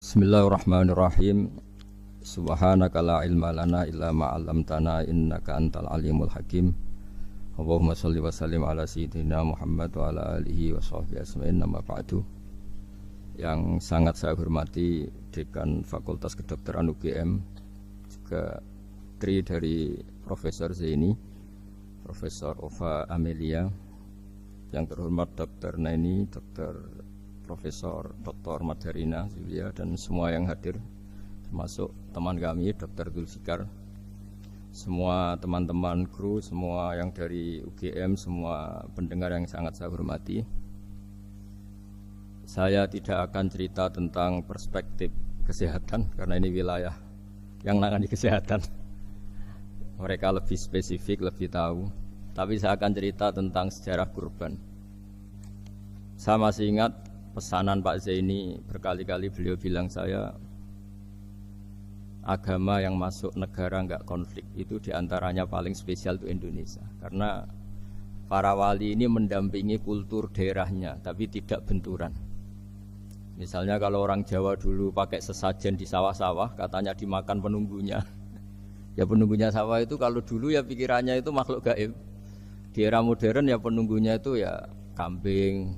Bismillahirrahmanirrahim. Subhanaka la ilma lana illa ma 'allamtana innaka antal alimul hakim. Allahumma shalli wa sallim ala sayyidina Muhammad wa ala alihi wa sahbihi ajmain. Amma ba'du. Yang sangat saya hormati Dekan Fakultas Kedokteran UGM, juga tri dari Profesor Zaini, Profesor Ova Amelia, yang terhormat Dr. Naini, Dr. Profesor Dr. Madharina Zulia, dan semua yang hadir, termasuk teman kami Dr. Zulfikar, semua teman-teman kru, semua yang dari UGM, semua pendengar yang sangat saya hormati. Saya tidak akan cerita tentang perspektif kesehatan karena ini wilayah yang menangani kesehatan. Mereka lebih spesifik, lebih tahu. Tapi saya akan cerita tentang sejarah kurban. Saya masih ingat pesanan Pak Zaini, berkali-kali beliau bilang saya, agama yang masuk negara enggak konflik itu diantaranya paling spesial itu Indonesia, karena para wali ini mendampingi kultur daerahnya tapi tidak benturan. Misalnya kalau orang Jawa dulu pakai sesajen di sawah-sawah, katanya dimakan penunggunya. Ya penunggunya sawah itu kalau dulu ya pikirannya itu makhluk gaib. Di era modern ya penunggunya itu ya kambing,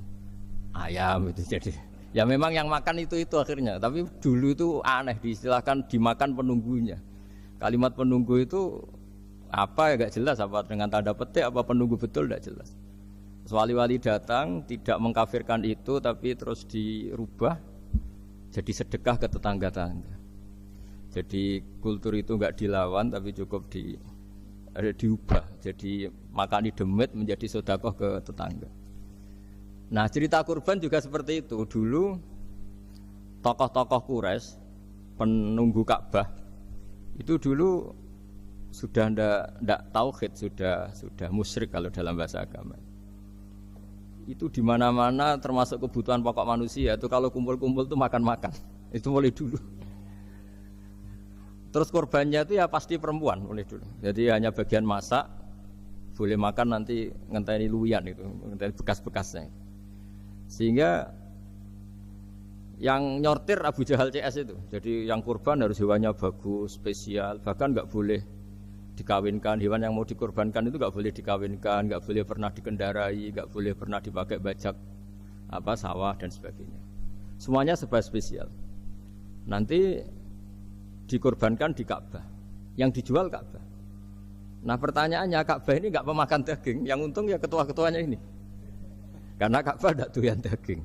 ayam itu. Jadi ya memang yang makan itu akhirnya. Tapi dulu itu aneh, diistilahkan dimakan penunggunya. Kalimat penunggu itu apa ya gak jelas, apa dengan tanda petik apa penunggu betul gak jelas. Wali-wali datang tidak mengkafirkan itu, tapi terus dirubah jadi sedekah ke tetangga-tetangga. Jadi kultur itu gak dilawan tapi cukup diubah. Jadi makan di demit menjadi sedekah ke tetangga. Nah, cerita kurban juga seperti itu. Dulu tokoh-tokoh Quraisy, penunggu Ka'bah, itu dulu sudah ndak tauhid, sudah musyrik kalau dalam bahasa agama. Itu di mana-mana termasuk kebutuhan pokok manusia. Itu kalau kumpul-kumpul itu makan-makan. Itu mulai dulu. Terus kurbannya itu ya pasti perempuan mulai dulu. Jadi hanya bagian masak, boleh makan nanti ngenteni luyan itu, ngenteni bekas-bekasnya. Sehingga yang nyortir Abu Jahal CS itu. Jadi yang kurban harus hewannya bagus, spesial, bahkan nggak boleh dikawinkan. Hewan yang mau dikurbankan itu nggak boleh dikawinkan, nggak boleh pernah dikendarai, nggak boleh pernah dipakai bajak sawah dan sebagainya. Semuanya serba spesial. Nanti dikurbankan di Ka'bah, yang dijual Ka'bah. Nah pertanyaannya, Ka'bah ini nggak pemakan daging, yang untung ya ketua-ketuanya ini. Karena Ka'bah tidak doyan daging.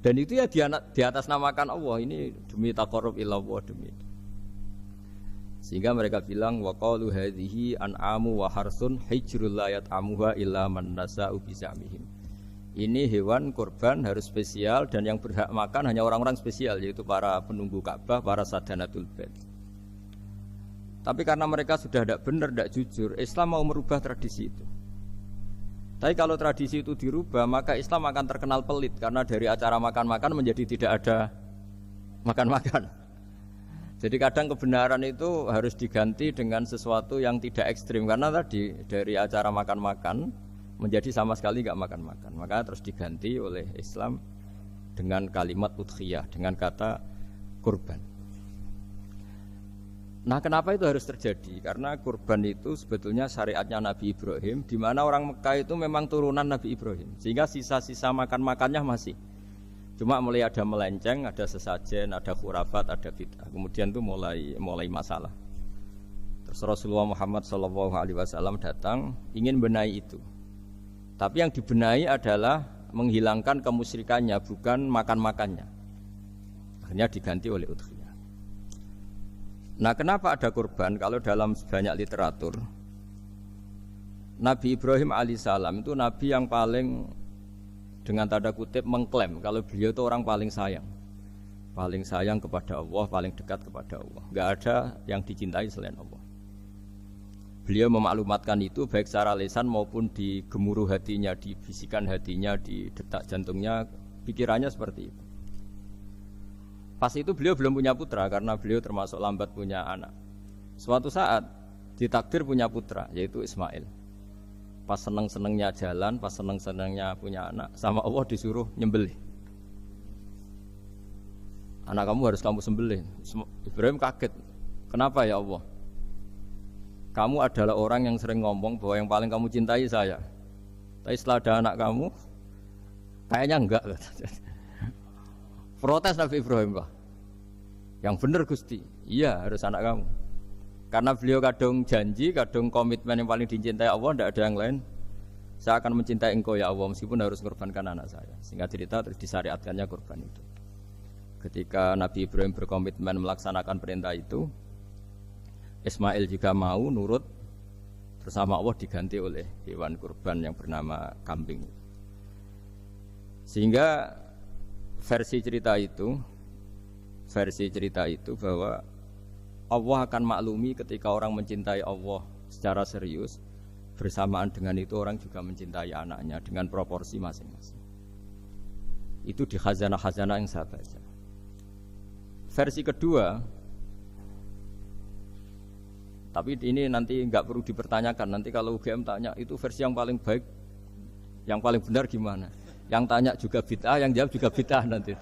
Dan itu ya di atas namakan Allah, ini demi taqarrub ila Allah, demi. Sehingga mereka bilang wa qalu hadhihi an'amu wa harsun hijrul la yat'amuha illa man nasa'u bi zamihim. Ini hewan kurban harus spesial dan yang berhak makan hanya orang-orang spesial, yaitu para penunggu Ka'bah, para sadanatul bait. Tapi karena mereka sudah tidak benar, tidak jujur, Islam mau merubah tradisi itu. Tapi kalau tradisi itu dirubah, maka Islam akan terkenal pelit, karena dari acara makan-makan menjadi tidak ada makan-makan. Jadi kadang kebenaran itu harus diganti dengan sesuatu yang tidak ekstrim, karena tadi dari acara makan-makan menjadi sama sekali nggak makan-makan. Maka terus diganti oleh Islam dengan kalimat udhiyah, dengan kata kurban. Nah, kenapa itu harus terjadi? Karena kurban itu sebetulnya syariatnya Nabi Ibrahim, di mana orang Mekah itu memang turunan Nabi Ibrahim, sehingga sisa-sisa makan-makannya masih. Cuma mulai ada melenceng, ada sesajen, ada khurafat, ada bid'ah. Kemudian itu mulai masalah. Terus Rasulullah Muhammad SAW datang ingin benahi itu. Tapi yang dibenahi adalah menghilangkan kemusyrikannya, bukan makan-makannya. Akhirnya diganti oleh udhiyah. Nah, kenapa ada kurban? Kalau dalam banyak literatur, Nabi Ibrahim alaihissalam itu nabi yang paling, dengan tanda kutip, mengklaim kalau beliau itu orang paling sayang kepada Allah, paling dekat kepada Allah. Enggak ada yang dicintai selain Allah. Beliau memaklumatkan itu baik secara lisan maupun di gemuruh hatinya, di bisikan hatinya, di detak jantungnya, pikirannya seperti itu. Pas itu beliau belum punya putra karena beliau termasuk lambat punya anak. Suatu saat ditakdir punya putra, yaitu Ismail. Pas seneng-senengnya jalan, pas seneng-senengnya punya anak, sama Allah disuruh nyembelih. Anak kamu harus kamu sembelih. Ibrahim kaget. Kenapa ya Allah? Kamu adalah orang yang sering ngomong bahwa yang paling kamu cintai saya. Tapi setelah ada anak kamu, kayaknya enggak. Protes Nabi Ibrahim, Pak. Yang benar Gusti. Iya, harus anak kamu. Karena beliau kadung janji, kadung komitmen yang paling dicintai Allah, tidak ada yang lain. Saya akan mencintai engkau ya Allah, meskipun harus mengorbankan anak saya. Sehingga cerita terus disyariatkannya korban itu. Ketika Nabi Ibrahim berkomitmen melaksanakan perintah itu, Ismail juga mau nurut, bersama Allah diganti oleh hewan kurban yang bernama kambing. Sehingga versi cerita itu bahwa Allah akan maklumi ketika orang mencintai Allah secara serius, bersamaan dengan itu orang juga mencintai anaknya dengan proporsi masing-masing. Itu di khazanah-khazanah yang saya baca. Versi kedua, tapi ini nanti nggak perlu dipertanyakan. Nanti kalau UGM tanya itu versi yang paling baik, yang paling benar gimana? Yang tanya juga bid'ah, yang jawab juga bid'ah nanti.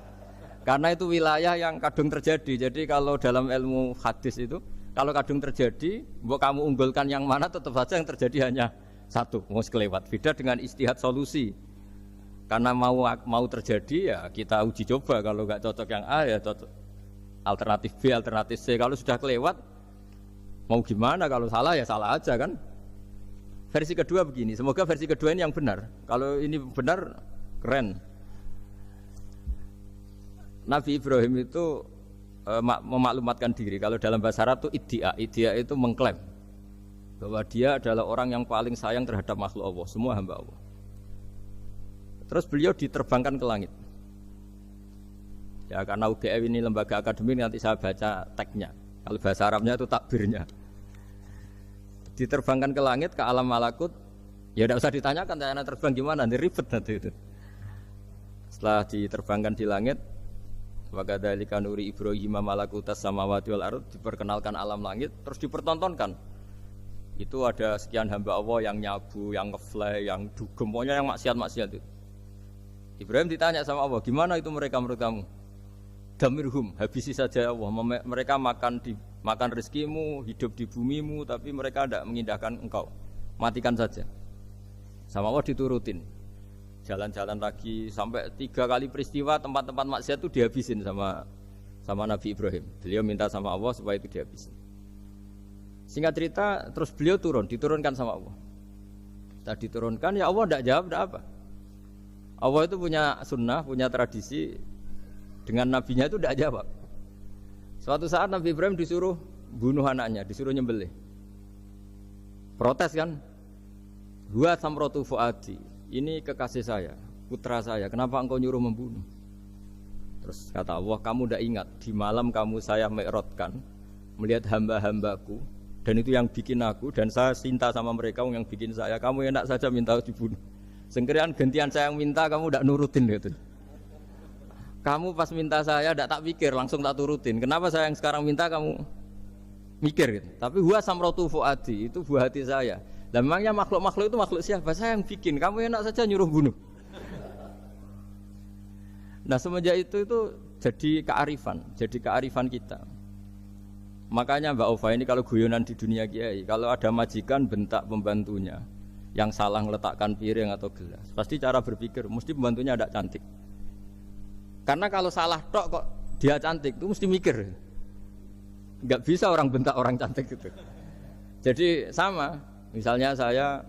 Karena itu wilayah yang kadung terjadi. Jadi kalau dalam ilmu hadis itu, kalau kadung terjadi, buat kamu unggulkan yang mana, tetap saja yang terjadi hanya satu, mau kelewat. Beda dengan istihad solusi. Karena mau terjadi ya kita uji coba. Kalau nggak cocok yang A ya cocok alternatif B, alternatif C. Kalau sudah kelewat, mau gimana? Kalau salah ya salah aja kan. Versi kedua begini, semoga versi kedua ini yang benar. Kalau ini benar, keren. Nabi Ibrahim itu memaklumatkan diri. Kalau dalam bahasa Arab itu iddia itu mengklaim bahwa dia adalah orang yang paling sayang terhadap makhluk Allah, semua hamba Allah. Terus beliau diterbangkan ke langit. Ya karena UGM ini lembaga akademik, nanti saya baca teksnya. Kalau bahasa Arabnya itu takbirnya. Diterbangkan ke langit, ke alam malakut. Ya tidak usah ditanyakan cara terbang gimana, nanti ribet nanti itu. Setelah diterbangkan di langit, wa kadzalika nuri Ibrahim malakutas samawati wal ardh, diperkenalkan alam langit, terus dipertontonkan. Itu ada sekian hamba Allah yang nyabu, yang ngefly, yang dugem, pokoknya yang maksiat-maksiat itu. Ibrahim ditanya sama Allah, gimana itu mereka menurut kamu? Damirhum, habisi saja Allah. Mereka makan rezekimu, hidup di bumimu, tapi mereka tidak mengindahkan engkau. Matikan saja. Sama Allah diturutin. Jalan-jalan lagi sampai 3 kali peristiwa tempat-tempat maksiat itu dihabisin sama Nabi Ibrahim. Beliau minta sama Allah supaya itu dihabisin. Singkat cerita, terus beliau diturunkan sama Allah. Setelah diturunkan, ya Allah tidak jawab, tidak apa. Allah itu punya sunnah, punya tradisi. Dengan nabinya itu tidak jawab. Suatu saat Nabi Ibrahim disuruh bunuh anaknya, disuruh nyembelih. Protes kan? Huwa samratu fuadi. Ini kekasih saya, putra saya. Kenapa engkau nyuruh membunuh? Terus kata Allah, kamu tidak ingat di malam kamu saya mi'rajkan melihat hamba-hambaku, dan itu yang bikin aku, dan saya cinta sama mereka yang bikin saya. Kamu enak saja minta dibunuh. Sengkirian gantian saya yang minta, kamu tidak nurutin gitu. Kamu pas minta saya tidak tak pikir, langsung tak turutin. Kenapa saya yang sekarang minta kamu mikir gitu. Tapi huwa samratu fuadi, itu buah hati saya. Dan memangnya makhluk-makhluk itu makhluk siapa? Saya yang bikin. Kamu enak saja nyuruh bunuh. Nah semenjak itu jadi kearifan kita. Makanya Mbak Ova ini kalau guyonan di dunia kiai, kalau ada majikan bentak pembantunya yang salah meletakkan piring atau gelas, pasti cara berpikir mesti pembantunya ada cantik. Karena kalau salah tok kok dia cantik itu mesti mikir. Enggak bisa orang bentak orang cantik gitu. Jadi sama, misalnya saya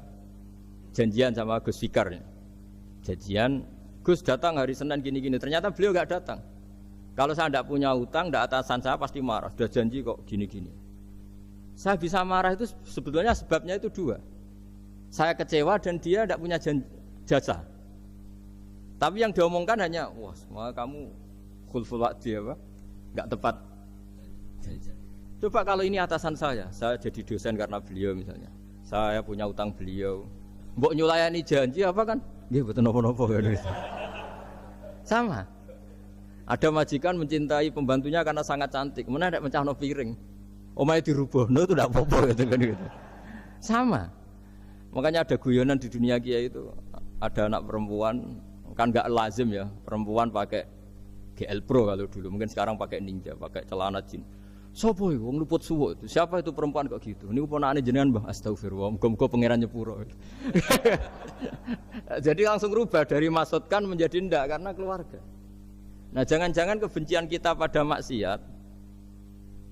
janjian sama Gus Fikar. Janjian, Gus datang hari Senin gini-gini, ternyata beliau enggak datang. Kalau saya tidak punya utang, tidak atasan saya pasti marah. Sudah janji kok gini-gini. Saya bisa marah itu sebetulnya sebabnya itu 2. Saya kecewa dan dia tidak punya jasa. Tapi yang diomongkan hanya, wah, semua kamu khulful wa'di apa? Enggak tepat. Coba kalau ini atasan saya jadi dosen karena beliau misalnya. Saya punya utang beliau. Mbok nyulayani janji apa kan? Nggih mboten napa-napa kan. Sama. Ada majikan mencintai pembantunya karena sangat cantik, mana ndak mencahno piring. Omahe dirubuhno itu ndak apa-apa gitu kan gitu. Sama. Makanya ada guyonan di dunia kiai itu, ada anak perempuan kan enggak lazim ya, perempuan pakai GL Pro kalau dulu, mungkin sekarang pakai Ninja, pakai celana jin. Sopo iku wong luput suwo itu? Siapa itu perempuan kok gitu? Niku ponakane jenengan Mbah, astagfirullah, muga-muga pangeran nyepuro. Jadi langsung rubah dari maksudkan menjadi ndak karena keluarga. Nah, jangan-jangan kebencian kita pada maksiat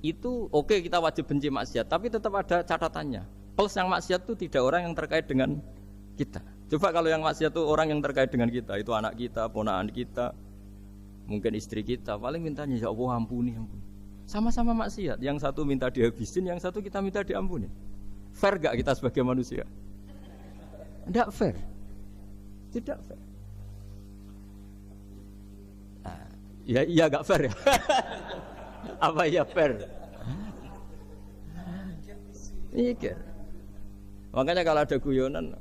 itu oke, kita wajib benci maksiat, tapi tetap ada catatannya. Plus yang maksiat itu tidak orang yang terkait dengan kita. Coba kalau yang maksiat itu orang yang terkait dengan kita, itu anak kita, ponakan kita, mungkin istri kita, paling mintanya ya Allah ampuni, ampuni. Sama-sama maksiat, yang satu minta dihabisin, yang satu kita minta diampuni. Fair gak kita sebagai manusia? Tidak fair. Tidak fair. Nah, ya iya gak fair ya. Apa ya fair? Iya. Makanya kalau ada guyonan,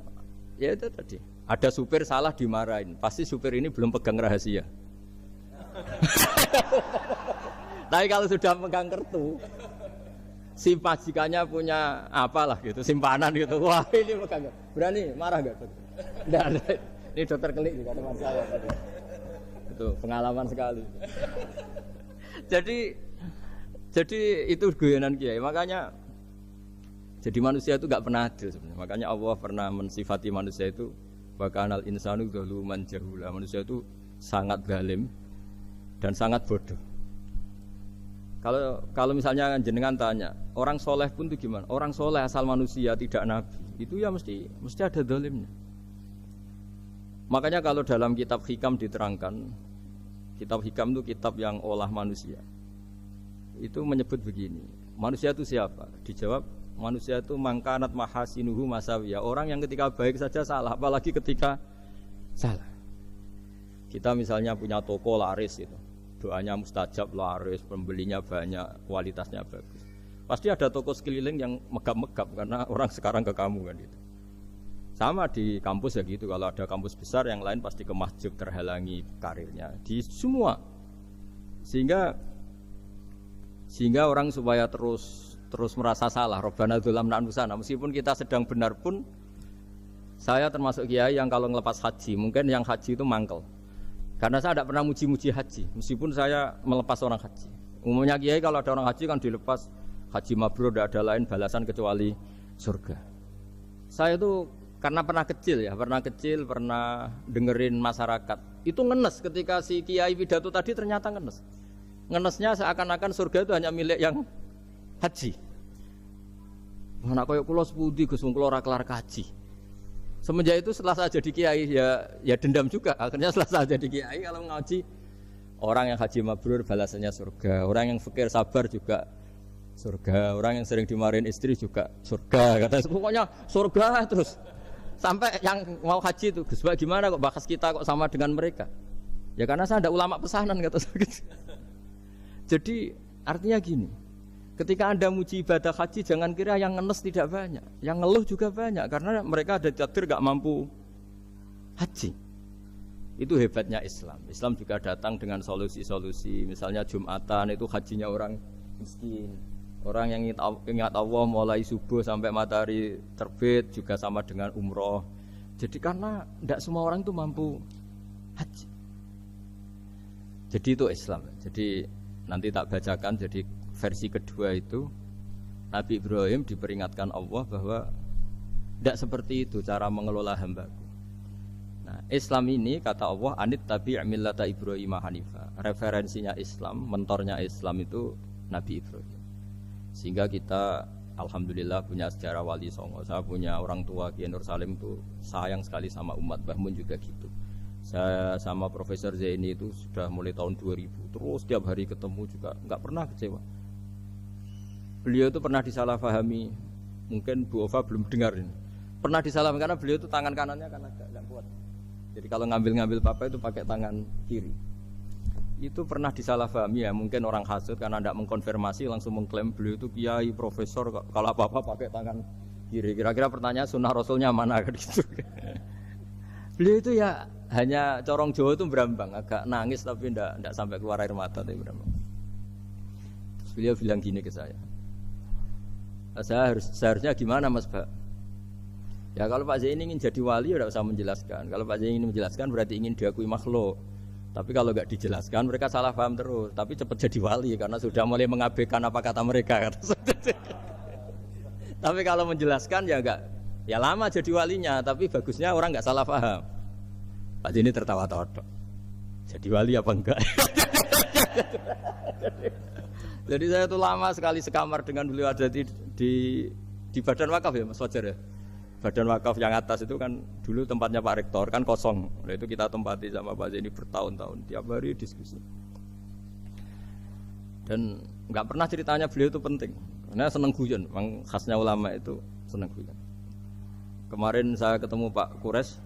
ya itu tadi. Ada supir salah dimarahin, pasti supir ini belum pegang rahasia. Tapi kalau sudah pegang kartu, si majikannya punya apalah gitu, simpanan gitu. Wah ini pegang, berani marah gak? Tidak ada. Ini dokter kelik juga teman saya. Itu pengalaman sekali. Jadi itu guyonan kiai. Makanya jadi manusia itu gak pernah adil sebenarnya. Makanya Allah pernah mensifati manusia itu bakanal insanu zaluman jahula. Manusia itu sangat zalim dan sangat bodoh. Kalau misalnya jenengan tanya, orang soleh pun itu gimana? Orang soleh asal manusia tidak nabi, itu ya mesti ada zalimnya. Makanya kalau dalam kitab Hikam diterangkan, kitab Hikam itu kitab yang olah manusia. Itu menyebut begini, manusia itu siapa? Dijawab, manusia itu mangkanat mahasinuhu masawiyah. Orang yang ketika baik saja salah, apalagi ketika salah. Kita misalnya punya toko laris itu, doanya mustajab, laris, pembelinya banyak, kualitasnya bagus. Pasti ada toko sekeliling yang megap-megap karena orang sekarang ke kamu kan gitu. Sama di kampus ya gitu, kalau ada kampus besar yang lain pasti ke masjid, terhalangi karirnya di semua. Sehingga orang supaya terus merasa salah, Rabbana dzalamna anfusana, meskipun kita sedang benar pun. Saya termasuk kiai yang kalau ngelepas haji, mungkin yang haji itu mangkel. Karena saya tidak pernah muji-muji haji, meskipun saya melepas orang haji. Umumnya kiai kalau ada orang haji kan dilepas haji mabrur, tidak ada lain balasan kecuali surga. Saya itu karena pernah kecil, pernah dengerin masyarakat. Itu ngenes ketika si kiai pidato tadi ternyata ngenes. Ngenesnya seakan-akan surga itu hanya milik yang haji. Mana koyo kula sepundi Gus wong kula ora kelar kaji. Semenjak itu setelah saya jadi kiai ya dendam juga. Akhirnya setelah saya jadi kiai kalau ngaji orang yang haji mabrur balasannya surga, orang yang fakir sabar juga surga, orang yang sering dimarahin istri juga surga. Katanya pokoknya surga terus. Sampai yang mau haji itu, Gus gimana kok bakas kita kok sama dengan mereka? Ya karena saya ada ulama pesanan kata saya gitu. Jadi artinya gini. Ketika Anda muji ibadah haji, jangan kira yang ngenes tidak banyak, yang ngeluh juga banyak, karena mereka ada takdir gak mampu haji. Itu hebatnya Islam. Islam juga datang dengan solusi-solusi, misalnya Jumatan itu hajinya orang miskin, orang yang ingat Allah mulai subuh sampai matahari terbit juga sama dengan umroh. Jadi karena tidak semua orang itu mampu haji. Jadi itu Islam. Jadi nanti tak bacakan, jadi versi kedua itu Nabi Ibrahim diperingatkan Allah bahwa tidak seperti itu cara mengelola hambaku. Nah, Islam ini kata Allah anit tabi' millata Ibrahim hanifa. Referensinya Islam, mentornya Islam itu Nabi Ibrahim. Sehingga kita alhamdulillah punya sejarah wali songo. Saya punya orang tua Kiai Nur Salim itu sayang sekali sama umat, Mbah Mun juga gitu. Saya sama Profesor Zaini itu sudah mulai tahun 2000 terus setiap hari ketemu juga nggak pernah kecewa. Beliau itu pernah disalahpahami, mungkin Bu Ova belum dengar ini. Pernah disalahpahami karena beliau itu tangan kanannya kan agak kuat. Jadi kalau ngambil papa itu pakai tangan kiri. Itu pernah disalahpahami ya, mungkin orang hasud karena tidak mengkonfirmasi langsung mengklaim beliau itu kiai profesor kalau apa-apa pakai tangan kiri. Kira-kira pertanyaan sunnah Rasulnya mana gitu. Beliau itu ya hanya corong Jawa itu berambang, agak nangis tapi tidak sampai keluar air mata tapi berambang. Terus beliau bilang gini ke saya. Seharusnya gimana Mas Pak? Ya kalau Pak Zaini ingin jadi wali ya tidak usah menjelaskan. Kalau Pak Zaini ingin menjelaskan berarti ingin diakui makhluk. Tapi kalau nggak dijelaskan mereka salah paham terus. Tapi cepat jadi wali karena sudah mulai mengabaikan apa kata mereka. Tapi kalau menjelaskan ya enggak, ya lama jadi walinya. Tapi bagusnya orang nggak salah paham. Pak Jini tertawa-tawa. Jadi wali apa enggak? Jadi saya tuh lama sekali sekamar dengan beliau ada di Badan Wakaf ya Mas Fajar ya. Badan Wakaf yang atas itu kan dulu tempatnya Pak Rektor kan kosong. Nah itu kita tempati sama Pak Zaini bertahun-tahun tiap hari diskusi. Dan nggak pernah ceritanya beliau itu penting. Karena seneng guyon, memang khasnya ulama itu seneng guyon. Kemarin saya ketemu Pak Kures,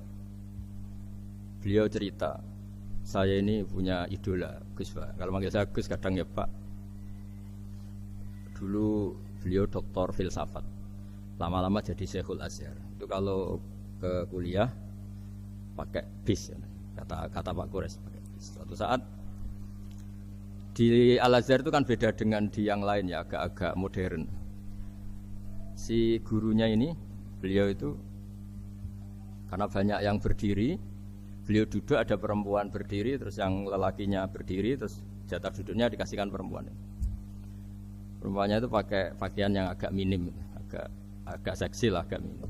beliau cerita, saya ini punya idola Gus Pak. Kalau manggil saya Gus kadang ya Pak. Dulu beliau doktor filsafat. Lama-lama jadi Syekhul Azhar. Itu kalau ke kuliah pakai bis ya. Kata Pak Kures pakai bis. Suatu saat di Al Azhar itu kan beda dengan di yang lain ya, agak-agak modern. Si gurunya ini, beliau itu karena banyak yang berdiri, beliau duduk ada perempuan berdiri, terus yang lelakinya berdiri, terus jatah duduknya dikasihkan perempuan. Perempuannya itu pakai pakaian yang agak minim, agak seksi lah, agak minim.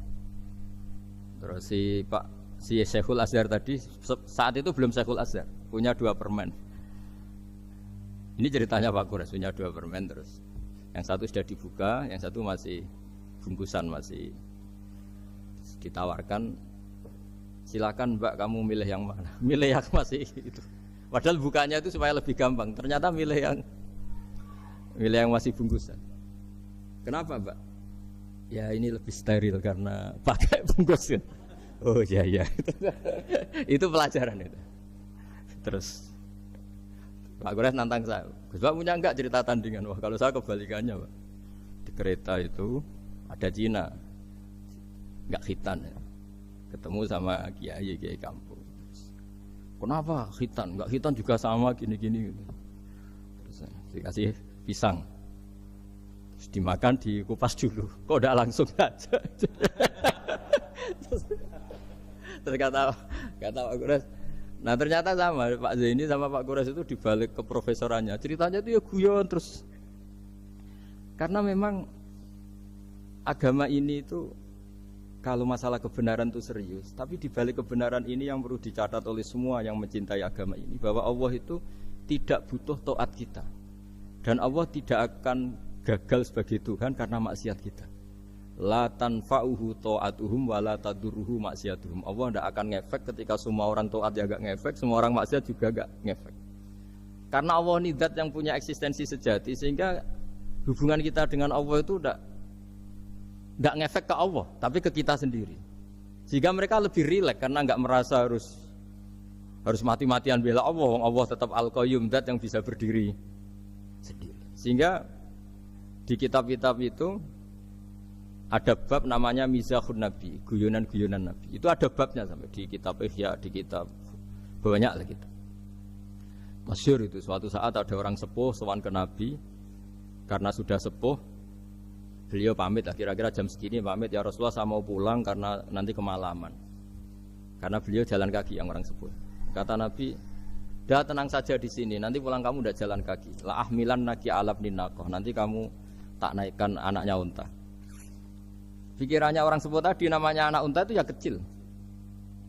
Terus si Syekhul Azhar tadi saat itu belum Syekhul Azhar, punya 2 permen. Ini ceritanya Pak Kures punya 2 permen, terus yang satu sudah dibuka, yang satu masih bungkusan, masih ditawarkan. Silakan Mbak, kamu milih yang mana? Milih yang masih itu. Padahal bukanya itu supaya lebih gampang. Ternyata milih yang masih bungkusan. Kenapa Mbak? Ya ini lebih steril karena pakai bungkus. Oh iya. Itu pelajaran itu. Terus Pak Kures nantang saya. Gus Pak punya enggak cerita tandingan? Wah kalau saya kebalikannya Pak. Di kereta itu ada Cina, enggak khitan ya. Ketemu sama kiai kampung. Kenapa khitan? Enggak khitan juga sama gini-gini. Terus dikasih pisang. Dimakan, dikupas dulu. Kok udah langsung saja? Terus kata Pak Kures, nah ternyata sama Pak Zaini sama Pak Kures itu dibalik ke profesorannya. Ceritanya itu ya guyon terus. Karena memang agama ini itu kalau masalah kebenaran itu serius. Tapi dibalik kebenaran ini yang perlu dicatat oleh semua yang mencintai agama ini, bahwa Allah itu tidak butuh taat kita. Dan Allah tidak akan gagal sebagai Tuhan karena maksiat kita. La tanfa'uhu ta'atuhum wa la tadurruhu maksiatuhum. Allah tidak akan ngefek ketika semua orang taat ya enggak ngefek, semua orang maksiat juga enggak ngefek. Karena Allah ini zat yang punya eksistensi sejati, sehingga hubungan kita dengan Allah itu enggak ngefek ke Allah, tapi ke kita sendiri. Sehingga mereka lebih rileks karena enggak merasa harus mati-matian bela Allah. Allah tetap Al-Qayyum, zat yang bisa berdiri sendiri. Sehingga di kitab-kitab itu ada bab namanya Mizahun Nabi, guyonan-guyonan Nabi. Itu ada babnya sampai di kitab Ihya, di kitab banyak lah kita. Masyhur itu suatu saat ada orang sepuh sowan ke Nabi karena sudah sepuh. Beliau pamit lah, kira-kira jam segini pamit ya Rasulullah, saya mau pulang karena nanti kemalaman. Karena beliau jalan kaki yang orang sepuh. Kata Nabi, "Dah tenang saja di sini, nanti pulang kamu udah jalan kaki. La ahmilan naki alab ninakoh, nanti kamu tak naikkan anaknya unta." Pikirannya orang sepuh tadi namanya anak unta itu ya kecil.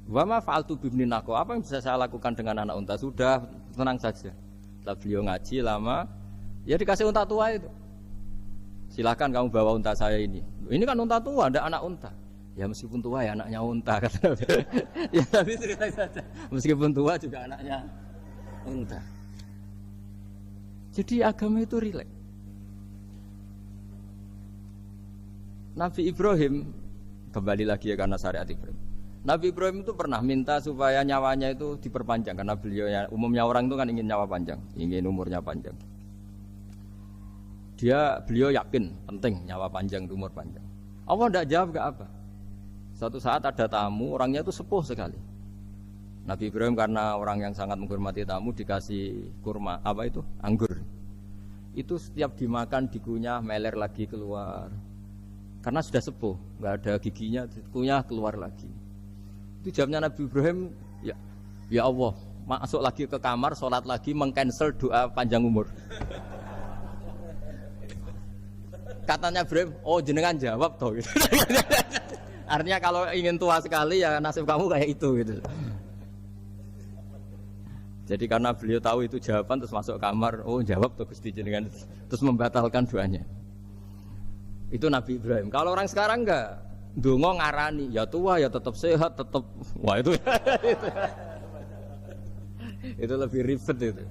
Wa ma fa'altu bibni naqo, apa yang bisa saya lakukan dengan anak unta? Sudah, tenang saja. Setelah beliau ngaji lama, ya dikasih unta tua itu. Silakan kamu bawa unta saya ini. Ini kan unta tua, ada anak unta. Ya meskipun tua ya anaknya unta kata. Ya tapi cerita saja. Meskipun tua juga anaknya unta. Jadi agama itu rileks. Nabi Ibrahim, kembali lagi ya karena syariat Ibrahim. Nabi Ibrahim itu pernah minta supaya nyawanya itu diperpanjang karena beliau umumnya orang itu kan ingin nyawa panjang, ingin umurnya panjang. Beliau yakin penting nyawa panjang, umur panjang. Allah tidak jawab ke apa. Suatu saat ada tamu, orangnya itu sepuh sekali. Nabi Ibrahim karena orang yang sangat menghormati tamu dikasih kurma, anggur. Itu setiap dimakan dikunyah meler lagi keluar. Karena sudah sepuh, nggak ada giginya, kunyah keluar lagi. Itu jawabnya Nabi Ibrahim, ya Allah, masuk lagi ke kamar, sholat lagi, mengcancel doa panjang umur. Katanya Ibrahim, oh jenengan jawab toh. Gitu. Artinya kalau ingin tua sekali ya nasib kamu kayak itu gitu. Jadi karena beliau tahu itu jawaban terus masuk kamar, oh jawab tuh Gusti jenengan, terus membatalkan doanya. Itu Nabi Ibrahim. Kalau orang sekarang enggak, ndonga ngarani, ya tua ya tetap sehat, tetap wah itu. Itu lebih ribet itu.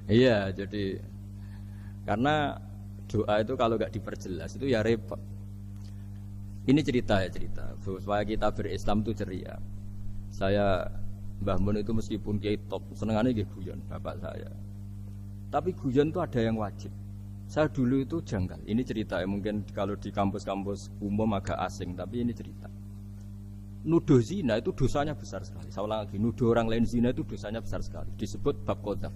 Iya, jadi karena doa itu kalau enggak diperjelas itu ya repot. Ini cerita supaya kita berislam itu ceria. Saya Mbah Mun itu meskipun kiai top, senengannya nggih guyon bapak saya. Tapi guyon itu ada yang wajib. Saya dulu itu janggal. Ini cerita ya, mungkin kalau di kampus-kampus umum agak asing, tapi ini cerita. Nuduh zina itu dosanya besar sekali. Saya ulang lagi, nuduh orang lain zina itu dosanya besar sekali. Disebut bab qadzaf.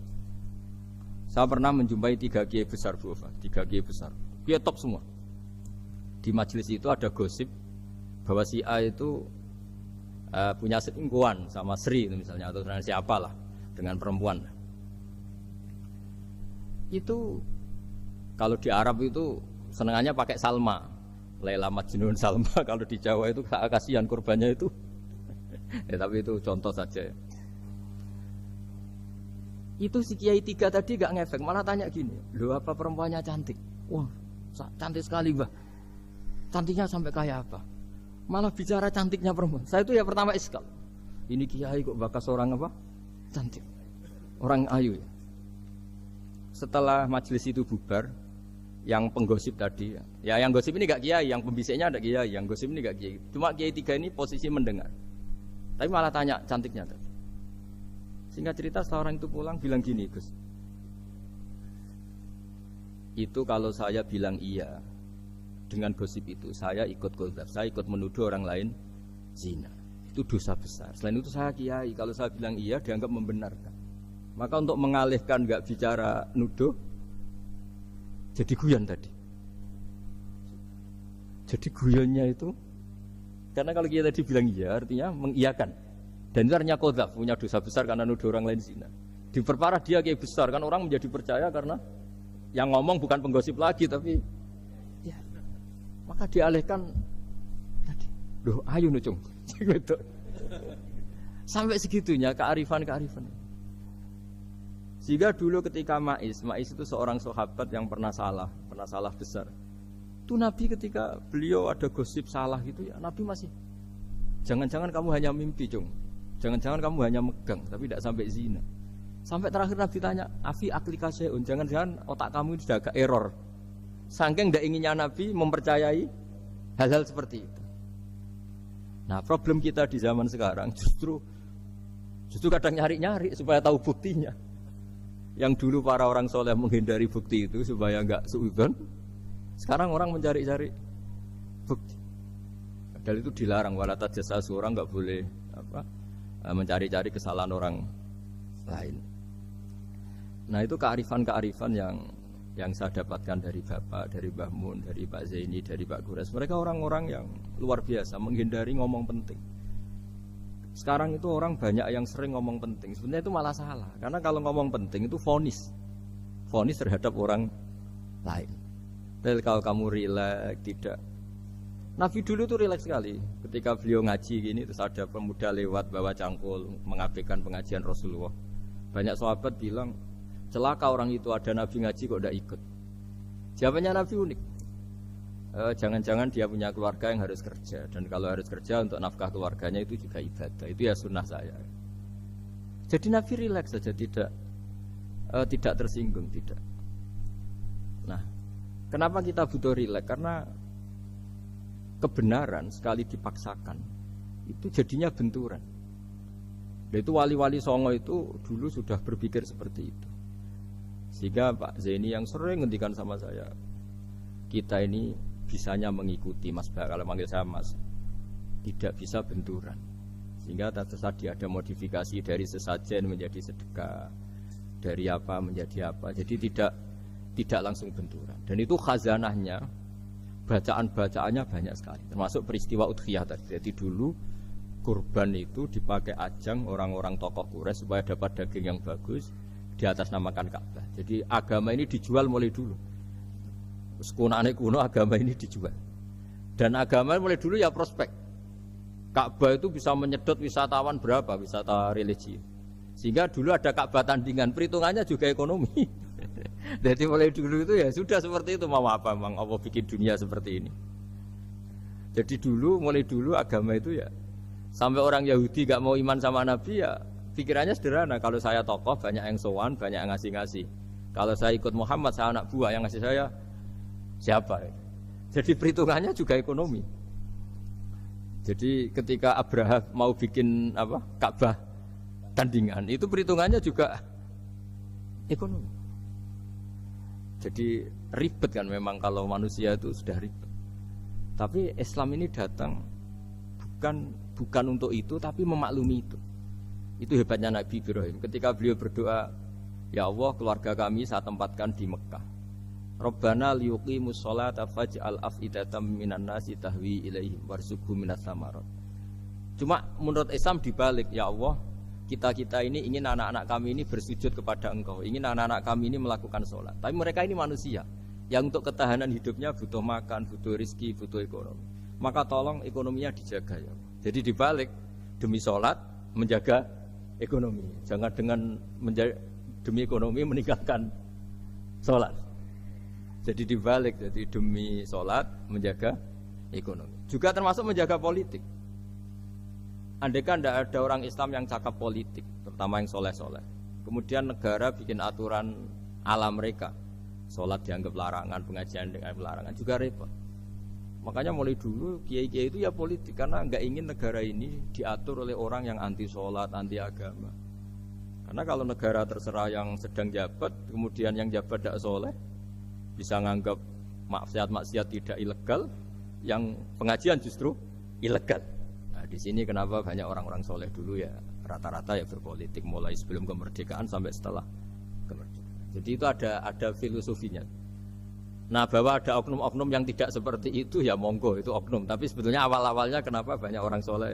Saya pernah menjumpai 3 kiai besar Bu Ofa, 3 kiai besar. Kiai top semua. Di majelis itu ada gosip bahwa si A itu punya selingkuhan sama Sri itu misalnya atau dengan siapalah dengan perempuan. Itu kalau di Arab itu senengannya pakai Salma, Laila Majnun Salma. Kalau di Jawa itu kasihan korbannya itu. Ya, tapi itu contoh saja. Itu si Kiai 3 tadi gak ngefek, malah tanya gini, loh apa perempuannya cantik? Wah cantik sekali Mbah. Cantiknya sampai kayak apa? Malah bicara cantiknya perempuan. Saya itu ya pertama iskal. Ini kiai kok bakas orang apa? Cantik. Orang ayu ya. Setelah majelis itu bubar, yang penggosip tadi, ya yang gosip ini gak kiai, yang pembisiknya ada kiai, yang gosip ini gak kiai. Cuma kiai 3 ini posisi mendengar. Tapi malah tanya cantiknya tadi. Singkat cerita setelah orang itu pulang bilang gini, Gus. Itu kalau saya bilang iya, dengan gosip itu saya ikut qadzaf, saya ikut menuduh orang lain zina. Itu dosa besar. Selain itu saya kiai, kalau saya bilang iya dianggap membenarkan. Maka untuk mengalihkan enggak bicara nuduh, jadi guyon tadi. Jadi guyonnya itu karena kalau kita tadi bilang iya artinya mengiyakan. Dan itu artinya qadzaf, punya dosa besar karena nuduh orang lain zina. Diperparah dia kiai besar kan orang menjadi percaya karena yang ngomong bukan penggosip lagi tapi ya. Maka dialihkan tadi, loh ayo nucung, sampai segitunya kearifan. Sehingga dulu ketika Ma'is itu seorang sahabat yang pernah salah besar. Itu Nabi ketika beliau ada gosip salah gitu ya, Nabi masih, jangan-jangan kamu hanya mimpi cung, jangan-jangan kamu hanya megang, tapi tidak sampai zina. Sampai terakhir Nabi tanya, afi aklikaseun, jangan-jangan otak kamu sudah agak error. Saking tidak inginnya Nabi mempercayai hal-hal seperti itu. Nah problem kita di zaman sekarang justru kadang nyari-nyari supaya tahu buktinya. Yang dulu para orang soleh menghindari bukti itu supaya enggak suudzon. Sekarang orang mencari-cari bukti. Padahal itu dilarang, wala tajassasu, orang enggak boleh mencari-cari kesalahan orang lain. Nah itu kearifan-kearifan yang saya dapatkan dari Bapak, dari Mbah Mun, dari Pak Zaini, dari Pak Gures. Mereka orang-orang yang luar biasa menghindari ngomong penting. Sekarang itu orang banyak yang sering ngomong penting. Sebenarnya itu malah salah. Karena kalau ngomong penting itu vonis terhadap orang lain. Dan kalau kamu rileks, tidak. Nabi dulu tuh rileks sekali. Ketika beliau ngaji gini, terus ada pemuda lewat bawa cangkul mengabaikan pengajian Rasulullah. Banyak sahabat bilang, celaka orang itu ada Nabi ngaji kok tidak ikut. Jawabannya Nabi unik. Jangan-jangan dia punya keluarga yang harus kerja, dan kalau harus kerja untuk nafkah keluarganya itu juga ibadah. Itu ya sunnah saya. Jadi Nabi rileks saja, tidak tersinggung, tidak. Nah, kenapa kita butuh rileks? Karena kebenaran sekali dipaksakan itu jadinya benturan. Dan itu wali-wali Songo itu dulu sudah berpikir seperti itu. Sehingga Pak Zaini yang sering ngendikan sama saya, kita ini bisanya mengikuti Mas Bah, kalau manggil saya Mas, tidak bisa benturan. Sehingga tadi ada modifikasi dari sesajen menjadi sedekah, dari apa menjadi apa. Jadi tidak langsung benturan. Dan itu khazanahnya, bacaan-bacaannya banyak sekali. Termasuk peristiwa Udhiyah tadi. Jadi dulu kurban itu dipakai ajang orang-orang tokoh Quraisy supaya dapat daging yang bagus di atas namakan Ka'bah. Jadi agama ini dijual mulai dulu. Kuno agama ini dijual. Dan agama mulai dulu ya prospek. Ka'bah itu bisa menyedot wisatawan berapa, wisata religi. Sehingga dulu ada Ka'bah tandingan, perhitungannya juga ekonomi. Jadi mulai dulu itu ya sudah seperti itu, mau apa Mang Allah bikin dunia seperti ini. Jadi mulai dulu agama itu ya sampai orang Yahudi gak mau iman sama Nabi ya pikirannya sederhana, kalau saya tokoh banyak yang sowan, banyak yang ngasih-ngasih. Kalau saya ikut Muhammad, saya anak buah yang ngasih saya siapa? Jadi perhitungannya juga ekonomi. Jadi ketika Abraham mau bikin Ka'bah tandingan, itu perhitungannya juga ekonomi. Jadi ribet kan memang kalau manusia itu sudah ribet. Tapi Islam ini datang bukan untuk itu, tapi memaklumi itu. Itu hebatnya Nabi Ibrahim. Ketika beliau berdoa, ya Allah, keluarga kami saya tempatkan di Mekah. Rabbana liyuqimus sholata faj'al af'idatam minan nasi tahwi ilaihim warzuqhum minas samarat. Cuma menurut Islam dibalik, ya Allah, kita ini ingin anak-anak kami ini bersujud kepada Engkau, ingin anak-anak kami ini melakukan sholat. Tapi mereka ini manusia yang untuk ketahanan hidupnya butuh makan, butuh rizki, butuh ekonomi. Maka tolong ekonominya dijaga ya Allah. Jadi dibalik, demi sholat menjaga ekonomi. Jangan dengan demi ekonomi meninggalkan sholat. Jadi dibalik, jadi demi sholat menjaga ekonomi. Juga termasuk menjaga politik. Andaikan tidak ada orang Islam yang cakap politik, terutama yang soleh-soleh, kemudian negara bikin aturan ala mereka, sholat dianggap larangan, pengajian dianggap larangan, juga repot. Makanya mulai dulu kiai-kiai itu ya politik, karena nggak ingin negara ini diatur oleh orang yang anti sholat, anti agama. Karena kalau negara terserah yang sedang jabat, kemudian yang jabat tidak soleh, bisa nganggap maksiat-maksiat tidak ilegal, yang pengajian justru ilegal. Nah, di sini kenapa banyak orang-orang soleh dulu ya rata-rata ya berpolitik mulai sebelum kemerdekaan sampai setelah kemerdekaan. Jadi itu ada filosofinya. Nah, bahwa ada oknum-oknum yang tidak seperti itu ya monggo, itu oknum. Tapi sebetulnya awal-awalnya kenapa banyak orang soleh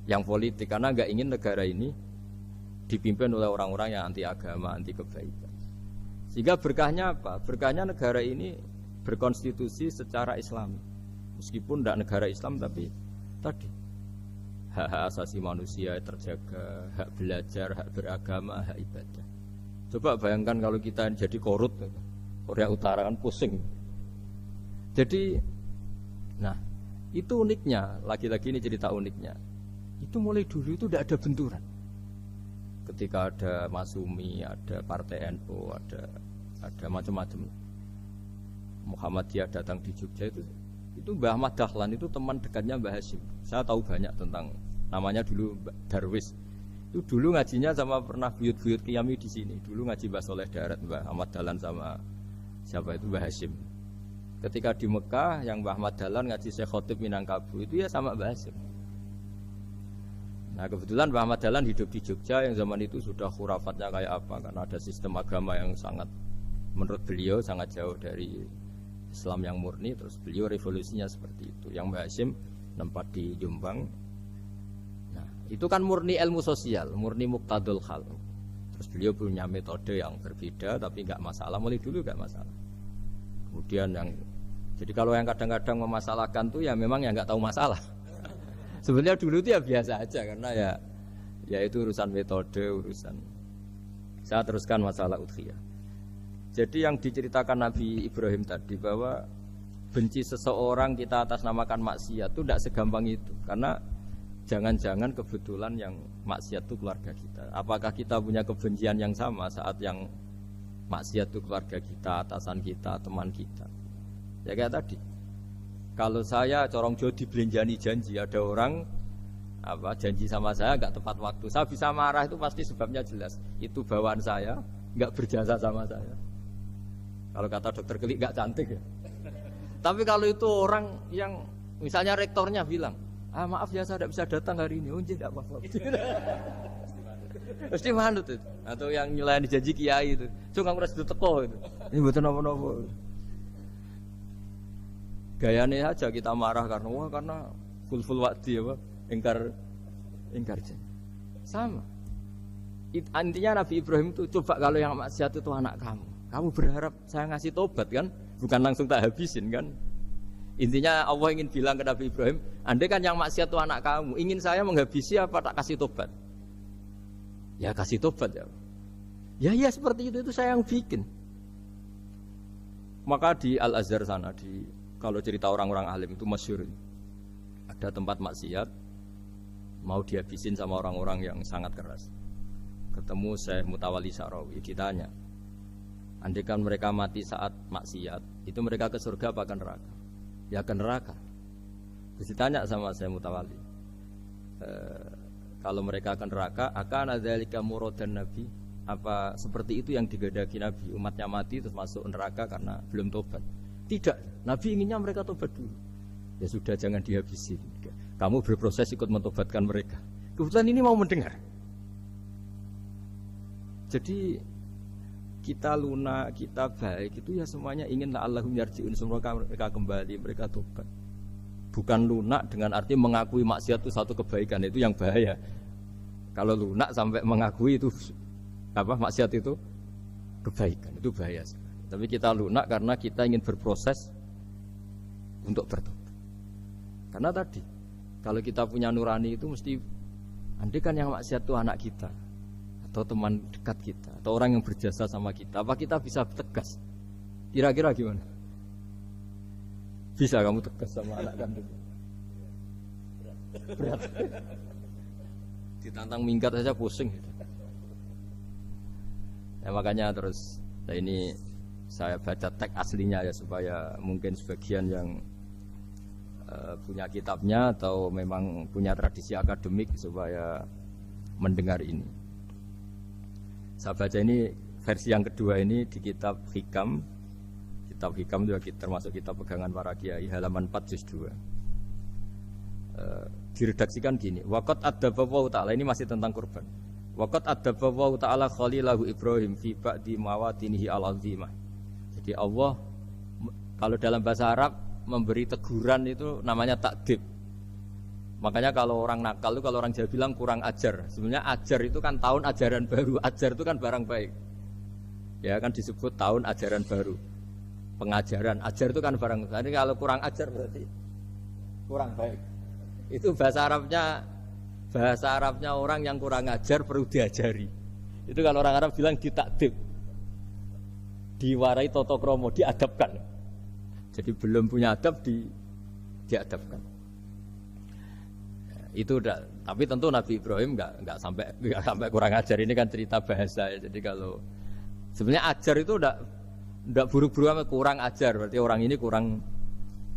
yang politik, karena nggak ingin negara ini dipimpin oleh orang-orang yang anti agama, anti kebaikan. Sehingga berkahnya apa? Berkahnya negara ini berkonstitusi secara Islami. Meskipun tidak negara Islam, tapi tadi hak-hak asasi manusia terjaga, hak belajar, hak beragama, hak ibadah. Coba bayangkan kalau kita jadi korut, Korea Utara kan pusing. Jadi, nah itu uniknya, lagi-lagi ini cerita uniknya. Itu mulai dulu itu tidak ada benturan. Ketika ada Masumi, ada Partai NU, ada macam-macam. Muhammadiyah datang di Jogja itu Mbah Ahmad Dahlan itu teman dekatnya Mbah Hasyim. Saya tahu banyak tentang, namanya dulu Darwis. Itu dulu ngajinya sama pernah buyut-buyut Qiyami di sini. Dulu ngaji Mbah Soleh Darat, Mbah Ahmad Dahlan sama siapa itu Mbah Hasyim. Ketika di Mekah yang Mbah Ahmad Dahlan ngaji Syekh Khotib Minangkabau itu ya sama Mbah Hasyim. Nah kebetulan Mbah Ahmad Dahlan hidup di Jogja yang zaman itu sudah khurafatnya kayak apa, karena ada sistem agama yang sangat, menurut beliau sangat jauh dari Islam yang murni. Terus beliau revolusinya seperti itu. Yang Mbah Hasyim nempat di Jombang. Nah itu kan murni ilmu sosial, murni muqtadul hal. Terus beliau punya metode yang berbeda, tapi nggak masalah, mulai dulu nggak masalah. Kemudian jadi kalau yang kadang-kadang memasalahkan tuh ya memang yang nggak tahu masalah. Sebenarnya dulu itu ya biasa aja, karena ya itu urusan metode, urusan. Saya teruskan masalah udhiyah. Jadi yang diceritakan Nabi Ibrahim tadi, bahwa benci seseorang kita atas namakan maksiat itu tidak segampang itu. Karena jangan-jangan kebetulan yang maksiat itu keluarga kita. Apakah kita punya kebencian yang sama saat yang maksiat itu keluarga kita, atasan kita, teman kita? Ya kayak tadi. Kalau saya corong Jawa dibelenjani janji, ada orang janji sama saya nggak tepat waktu, saya bisa marah, itu pasti sebabnya jelas. Itu bawaan saya nggak berjasa sama saya. Kalau kata dokter Kelik nggak cantik ya. Tapi kalau itu orang yang misalnya rektornya bilang, maaf ya saya tidak bisa datang hari ini, tidak apa-apa. Pasti manut itu. Atau yang nyelayan janji kiai itu, cuma ngurus itu teko itu. Ini betul apa-apa. Gayane aja kita marah karena khulful wa'di apa? Ingkar janji. Sama. Intinya Nabi Ibrahim itu coba kalau yang maksiat itu anak kamu. Kamu berharap saya ngasih tobat kan? Bukan langsung tak habisin kan? Intinya Allah ingin bilang ke Nabi Ibrahim, andai kan yang maksiat itu anak kamu, ingin saya menghabisi apa tak kasih tobat? Ya kasih tobat ya. Ya seperti itu saya yang bikin. Maka di Al-Azhar sana, kalau cerita orang-orang alim itu masyhur. Ada tempat maksiat mau dihabisin sama orang-orang yang sangat keras. Ketemu Syekh Mutawalli Sa'rawi, ditanya, andai kan mereka mati saat maksiat, itu mereka ke surga apa ke neraka? Ya ke neraka. Terus ditanya sama Syekh Mutawalli, kalau mereka ke neraka, akan adzalika muradan Nabi? Apa seperti itu yang digadaki Nabi, umatnya mati terus masuk neraka karena belum tobat? Tidak, Nabi inginnya mereka tobat dulu. Ya sudah, jangan dihabisin. Kamu berproses ikut mentobatkan mereka. Kebetulan ini mau mendengar. Jadi kita lunak, kita baik itu ya semuanya ingin la'allahum yarji'un, semoga mereka kembali, mereka tobat. Bukan lunak dengan arti mengakui maksiat itu satu kebaikan, itu yang bahaya. Kalau lunak sampai mengakui itu maksiat itu kebaikan, itu bahaya sekali. Tapi kita lunak karena kita ingin berproses untuk bertobat. Karena tadi kalau kita punya nurani itu mesti, andai kan yang maksiat itu anak kita atau teman dekat kita atau orang yang berjasa sama kita, apa kita bisa tegas? Kira-kira gimana? Bisa kamu tegas sama anak kandung? Berat. Ditantang minggat saja pusing. Ya, makanya terus ini saya baca teks aslinya ya, supaya mungkin sebagian yang punya kitabnya atau memang punya tradisi akademik supaya mendengar ini. Saya baca ini versi yang kedua ini di kitab Hikam. Kitab Hikam juga termasuk kitab pegangan para kiai, halaman 4 juz 2. Diredaksikan gini, waqat adzabahu ta'ala, ini masih tentang kurban. Waqat adzabahu ta'ala khalilahu Ibrahim fi ba'di mawatinihi al-azimah. Jadi Allah kalau dalam bahasa Arab memberi teguran itu namanya takdib. Makanya kalau orang nakal itu, kalau orang Jawa bilang kurang ajar. Sebenarnya ajar itu kan tahun ajaran baru. Ajar itu kan barang baik. Ya kan disebut tahun ajaran baru. Pengajaran, ajar itu kan barang baik. Jadi kalau kurang ajar berarti kurang baik. Itu bahasa Arabnya orang yang kurang ajar perlu diajari. Itu kalau orang Arab bilang ditakdib, diwarai toto kromo, diadabkan. Jadi belum punya adab diadabkan. Itu udah. Tapi tentu Nabi Ibrahim nggak sampai kurang ajar. Ini kan cerita bahasa ya. Jadi kalau sebenarnya ajar itu udah buruk-buruk, kurang ajar. Berarti orang ini kurang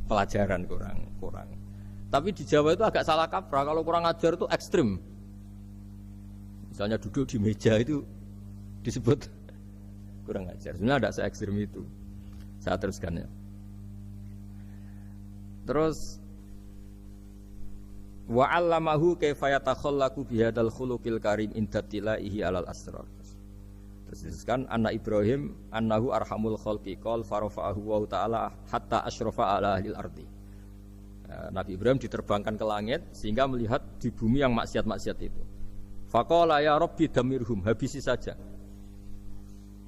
pelajaran, kurang. Tapi di Jawa itu agak salah kaprah. Kalau kurang ajar itu ekstrim. Misalnya duduk di meja itu disebut kurang ajar. Sebenarnya tidak se-ekstrim itu. Saya teruskan ya. Terus wa 'allamahu kaifa yatakhallaqu bihadzal khuluqil karim inda tilaihi 'alal asrar. Terus disebutkan anak Ibrahim annahu arhamul khalqi qol farafa'ahu wa ta'ala hatta asyrafa 'ala ahlil ardi. Nabi Ibrahim diterbangkan ke langit sehingga melihat di bumi yang maksiat-maksiat itu. Faqala ya rabbi damirhum, habisi saja.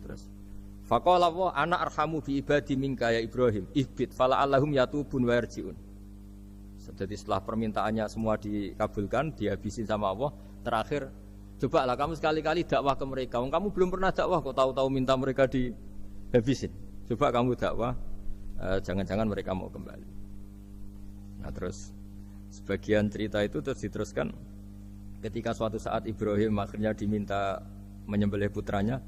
Terus faqala wa ana arhamu bi ibadi minka ya Ibrahim ihbit fala allahum yatubun wa yarjiun. Jadi setelah permintaannya semua dikabulkan, dihabisin sama Allah, terakhir cobalah kamu sekali-kali dakwah ke mereka. Kamu belum pernah dakwah kok tahu-tahu minta mereka dihabisin. Coba kamu dakwah, jangan-jangan mereka mau kembali. Nah terus sebagian cerita itu terus diteruskan ketika suatu saat Ibrahim akhirnya diminta menyembelih putranya.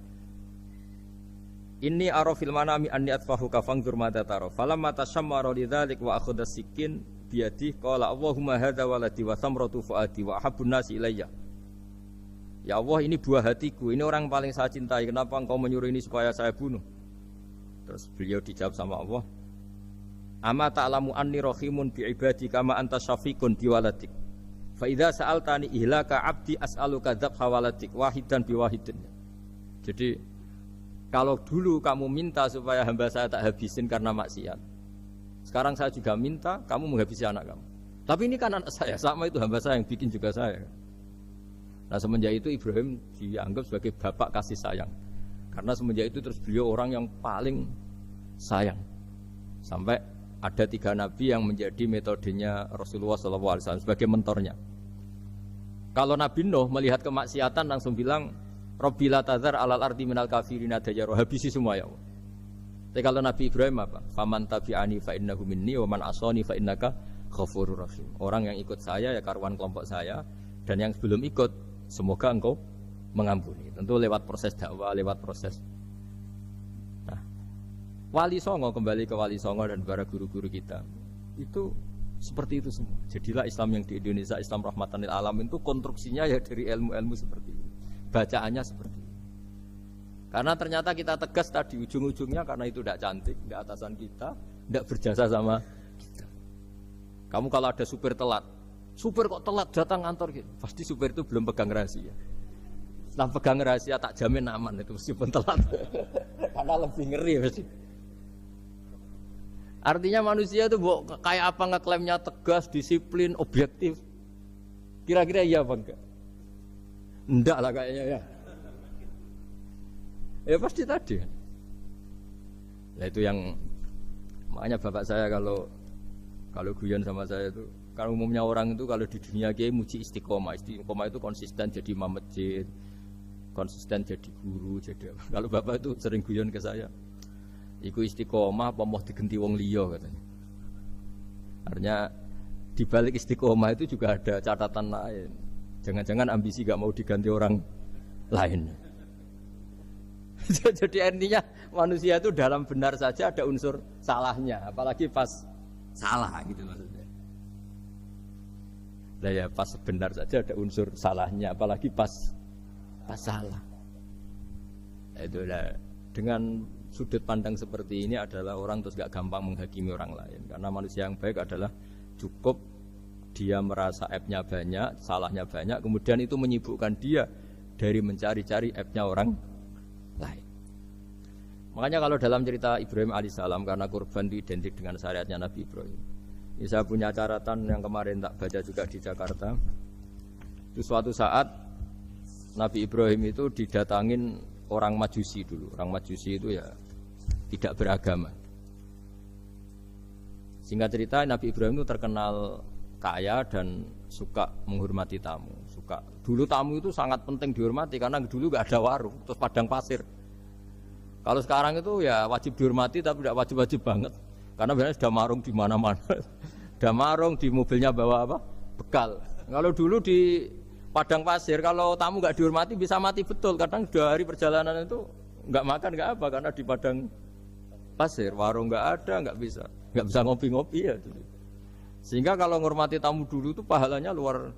Inni arafil manami anni atfahu kafangdur mata taro. Falamma tashammara lidzalik wa akhadha sikin biyadi qala Allahumma hadza waladi wa samratu fuadi wa ahabbun nasi ilayya. Ya Allah, ini buah hatiku, ini orang paling saya cintai. Kenapa engkau menyuruh ini supaya saya bunuh? Terus beliau dijawab sama Allah, ama ta'lamu anni rahimun bi ibadi kama anta syafiqun bi waladik. Fa idza sa'altani ihlaka 'abdi as'aluka dzabha waladik wahidan bi wahidin. Jadi kalau dulu kamu minta supaya hamba saya tak habisin karena maksiat, sekarang saya juga minta kamu menghabisi anak kamu. Tapi ini kan anak saya, sama itu hamba saya yang bikin juga saya. Nah semenjak itu Ibrahim dianggap sebagai bapak kasih sayang. Karena semenjak itu terus beliau orang yang paling sayang. Sampai ada 3 nabi yang menjadi metodenya Rasulullah SAW sebagai mentornya. Kalau Nabi Nuh melihat kemaksiatan langsung bilang, Rabbi la tazar alal ardi minal kafirina dayyaru, habisi semua ya Allah. Tapi kalau Nabi Ibrahim apa? Faman tabi'ani fa innahu minni wa man asani fa innaka ghafurur rahim. Orang yang ikut saya ya karuan kelompok saya, dan yang sebelum ikut semoga engkau mengampuni. Tentu lewat proses dakwah, lewat proses. Nah, Wali Songo, kembali ke Wali Songo dan para guru-guru kita, itu seperti itu semua. Jadilah Islam yang di Indonesia, Islam rahmatan lil alamin, itu konstruksinya ya dari ilmu-ilmu seperti ini. Bacaannya seperti ini. Karena ternyata kita tegas tadi ujung-ujungnya karena itu tidak cantik, tidak atasan kita, tidak berjasa sama kita. Kamu kalau ada supir telat, supir kok telat datang kantor gitu, pasti supir itu belum pegang rahasia. Setelah pegang rahasia tak jamin aman itu meskipun telat. Karena lebih ngeri pasti. Artinya manusia itu kayak apa ngeklaimnya tegas, disiplin, objektif. Kira-kira iya apa enggak? Enggak lah kayaknya ya. Ya pasti tadi. Nah itu yang makanya bapak saya kalau guyon sama saya itu, kalau umumnya orang itu kalau di dunia kiai muji istiqomah. Istiqomah itu konsisten jadi imam masjid, konsisten jadi guru, jadi apa. Kalau bapak itu sering guyon ke saya, iku istiqomah apa mau digenti wong liya katanya. Artinya di balik istiqomah itu juga ada catatan lain. Jangan-jangan ambisi gak mau diganti orang lain. Jadi artinya manusia itu dalam benar saja ada unsur salahnya, apalagi pas salah gitu maksudnya. Nah ya pas benar saja ada unsur salahnya, apalagi pas salah. Itulah dengan sudut pandang seperti ini adalah orang terus gak gampang menghakimi orang lain. Karena manusia yang baik adalah cukup dia merasa aibnya banyak, salahnya banyak, kemudian itu menyibukkan dia dari mencari-cari aibnya orang lain. Makanya kalau dalam cerita Ibrahim alaihissalam, karena kurban itu identik dengan syariatnya Nabi Ibrahim. Ini saya punya catatan yang kemarin tak baca juga di Jakarta. Itu suatu saat Nabi Ibrahim itu didatangin orang Majusi dulu. Orang Majusi itu ya tidak beragama. Singkat cerita Nabi Ibrahim itu terkenal kaya dan suka menghormati tamu. Dulu tamu itu sangat penting dihormati karena dulu gak ada warung, terus padang pasir. Kalau sekarang itu ya wajib dihormati tapi tidak wajib-wajib banget. Karena biasanya sudah marung di mana-mana. Sudah marung di mobilnya bawa apa? Bekal. Kalau dulu di padang pasir kalau tamu gak dihormati bisa mati betul. Kadang 2 hari perjalanan itu gak makan gak apa karena di padang pasir, warung gak ada, gak bisa ngopi-ngopi ya dulu. Sehingga kalau menghormati tamu dulu itu pahalanya luar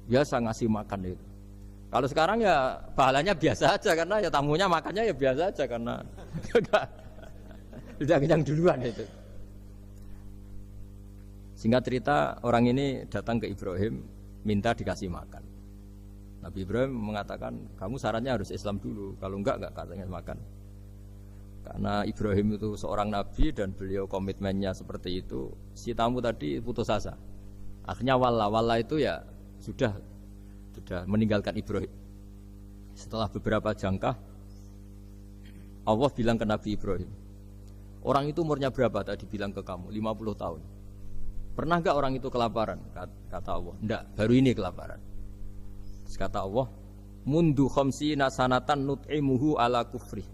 biasa ngasih makan itu. Kalau sekarang ya pahalanya biasa aja karena ya tamunya makannya ya biasa aja karena sudah kenyang duluan itu. Singkat cerita orang ini datang ke Ibrahim minta dikasih makan. Nabi Ibrahim mengatakan kamu syaratnya harus Islam dulu, kalau enggak katanya makan. Karena Ibrahim itu seorang nabi dan beliau komitmennya seperti itu, si tamu tadi putus asa. Akhirnya wala itu ya sudah meninggalkan Ibrahim. Setelah beberapa jangkah Allah bilang ke Nabi Ibrahim, orang itu umurnya berapa tadi bilang ke kamu? 50 tahun. Pernah enggak orang itu kelaparan? Kata Allah, enggak, baru ini kelaparan. Terus kata Allah, mundu khamsina sanatan nut'imuhu ala kufri.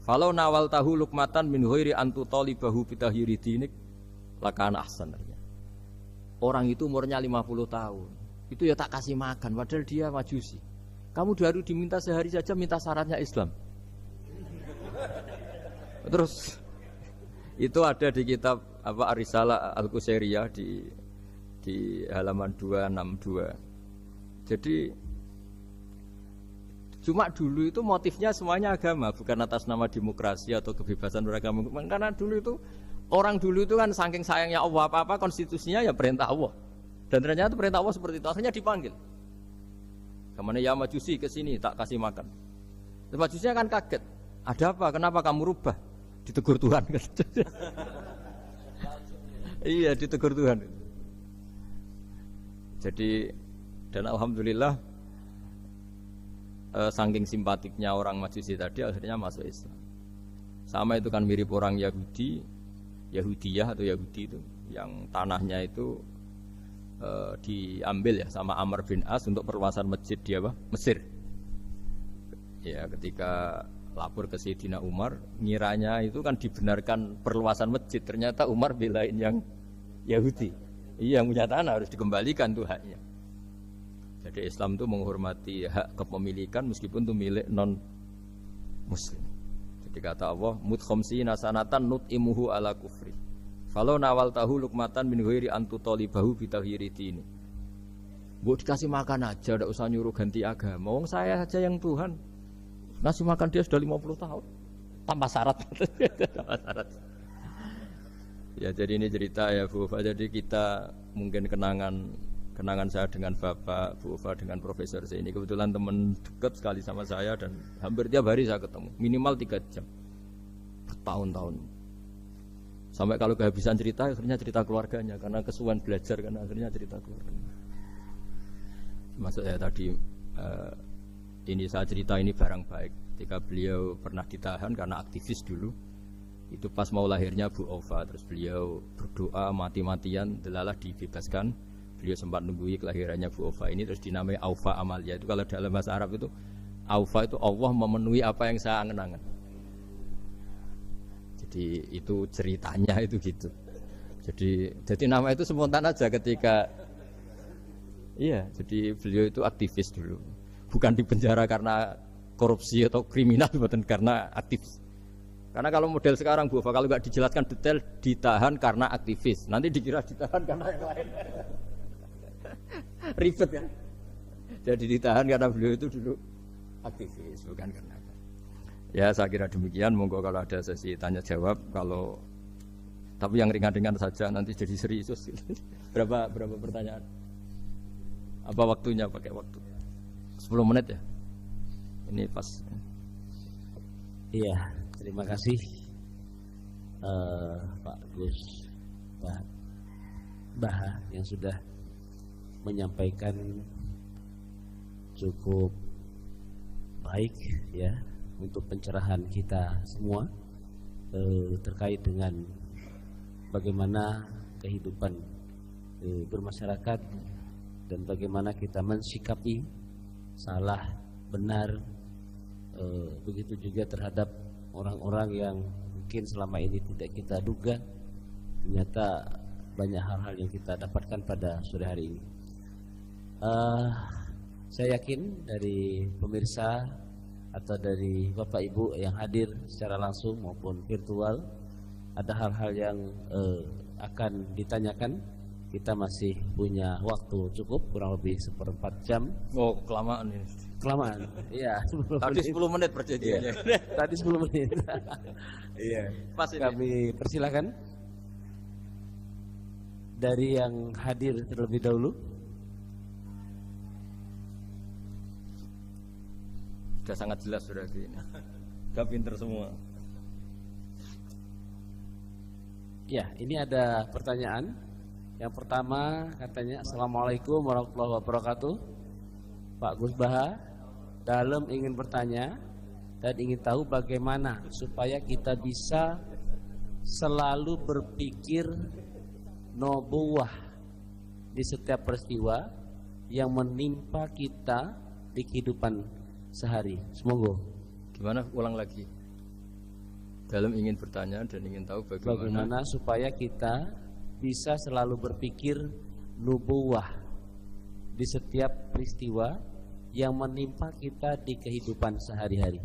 Kalau nawal tahu lukmatan min ghairi antu talibahu bitahiri dinik lakana ahsan. Orang itu umurnya 50 tahun. Itu ya tak kasih makan padahal dia Majusi. Kamu baru diminta sehari saja minta syaratnya Islam. Terus itu ada di kitab apa Ar-Risalah Al-Qusairiyah di halaman 262. Jadi cuma dulu itu motifnya semuanya agama, bukan atas nama demokrasi atau kebebasan beragama. Karena dulu itu orang dulu itu kan saking sayangnya Allah, apa-apa konstitusinya ya perintah Allah. Dan ternyata perintah Allah seperti itu. Akhirnya dipanggil. Kemana ya Majusi ke sini tak kasih makan. Terus Majusinya kan kaget. Ada apa? Kenapa kamu rubah? Ditegur Tuhan. Iya, ditegur Tuhan. Jadi dan alhamdulillah saking simpatiknya orang Majusi tadi akhirnya masuk Islam. Sama itu kan mirip orang Yahudiyah atau Yahudi itu yang tanahnya itu diambil ya sama Amr bin As untuk perluasan masjid di Mesir. Ya ketika lapor ke Sayyidina Umar, ngiranya itu kan dibenarkan perluasan masjid, ternyata Umar belain yang Yahudi. Iya, yang punya tanah harus dikembalikan tuh haknya. Jadi Islam itu menghormati hak kepemilikan meskipun itu milik non muslim. Jadi kata Allah, mut khamsina sanatan nut'imuhu ala kufri. Kalau nawal tahu lukmatan min ghairi antu talibahu bitahiri dini. Bu dikasih makan aja, tidak usah nyuruh ganti agama. Wong saya saja yang Tuhan ngasih makan dia sudah 50 tahun tanpa syarat. Tanpa syarat. Ya jadi ini cerita ya Bu Ufa. Jadi kita mungkin kenangan saya dengan Bapak, Bu Ufa dengan Profesor saya ini kebetulan teman dekat sekali sama saya dan hampir tiap hari saya ketemu minimal 3 jam bertahun-tahun. Sampai kalau kehabisan cerita akhirnya cerita keluarganya karena kesuwen belajar karena akhirnya cerita keluarganya. Maksud saya tadi ini saya cerita ini barang baik ketika beliau pernah ditahan karena aktivis dulu. Itu pas mau lahirnya Bu Ova, terus beliau berdoa mati-matian delalah dibebaskan. Beliau sempat nunggui kelahirannya Bu Ova ini terus dinamai Aufa Amalia. Itu kalau dalam bahasa Arab itu Aufa itu Allah memenuhi apa yang saya angen-angen. Jadi itu ceritanya itu gitu. Jadi nama itu spontan aja ketika iya, jadi beliau itu aktivis dulu. Bukan di penjara karena korupsi atau kriminal, bukan karena aktivis. Karena kalau model sekarang Bu, kalau nggak dijelaskan detail ditahan karena aktivis, nanti dikira ditahan karena yang lain. Ribet kan? Jadi ditahan karena beliau itu dulu aktivis, bukan karena. Ya saya kira demikian. Monggo kalau ada sesi tanya jawab, kalau tapi yang ringan-ringan saja nanti jadi serius. Berapa pertanyaan? Apa waktunya pakai waktu? 10 menit ya? Ini pas. Iya, terima kasih Pak Gus Baha yang sudah menyampaikan cukup baik ya untuk pencerahan kita semua terkait dengan bagaimana kehidupan bermasyarakat dan bagaimana kita mensikapi salah benar, begitu juga terhadap orang-orang yang mungkin selama ini tidak kita duga. Ternyata banyak hal-hal yang kita dapatkan pada sore hari ini. Saya yakin dari pemirsa atau dari Bapak Ibu yang hadir secara langsung maupun virtual ada hal-hal yang akan ditanyakan. Kita masih punya waktu cukup kurang lebih 1/4 jam. Oh, kelamaan ini. Kelamaan. Iya, Tadi 10 menit perjanjiannya. Iya. Tadi 10 menit. Iya. Pas ini. Kami persilakan dari yang hadir terlebih dahulu. Sudah sangat jelas sudah ini. Sudah pinter semua. Ya, ini ada pertanyaan. Yang pertama katanya, Assalamualaikum warahmatullahi wabarakatuh. Pak Gus Baha, dalam ingin bertanya dan ingin tahu bagaimana supaya kita bisa selalu berpikir nubuwah di setiap peristiwa yang menimpa kita di kehidupan sehari. Semoga. Gimana? Ulang lagi. Dalam ingin bertanya dan ingin tahu bagaimana supaya kita bisa selalu berpikir nubuwah di setiap peristiwa yang menimpa kita di kehidupan sehari-hari.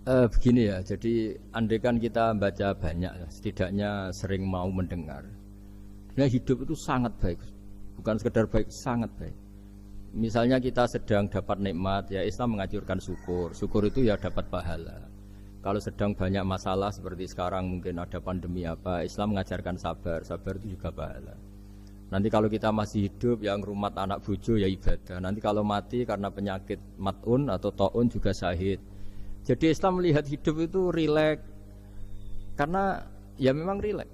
Begini ya, jadi andaikan kita baca banyak, setidaknya sering mau mendengar. Nah, hidup itu sangat baik, bukan sekedar baik, sangat baik. Misalnya kita sedang dapat nikmat, ya Islam menganjurkan syukur. Syukur itu ya dapat pahala. Kalau sedang banyak masalah seperti sekarang mungkin ada pandemi apa, Islam mengajarkan sabar, sabar itu juga pahala. Nanti kalau kita masih hidup yang rumat anak bojo ya ibadah. Nanti kalau mati karena penyakit mat'un atau ta'un juga syahid. Jadi Islam melihat hidup itu rileks. Karena ya memang rileks.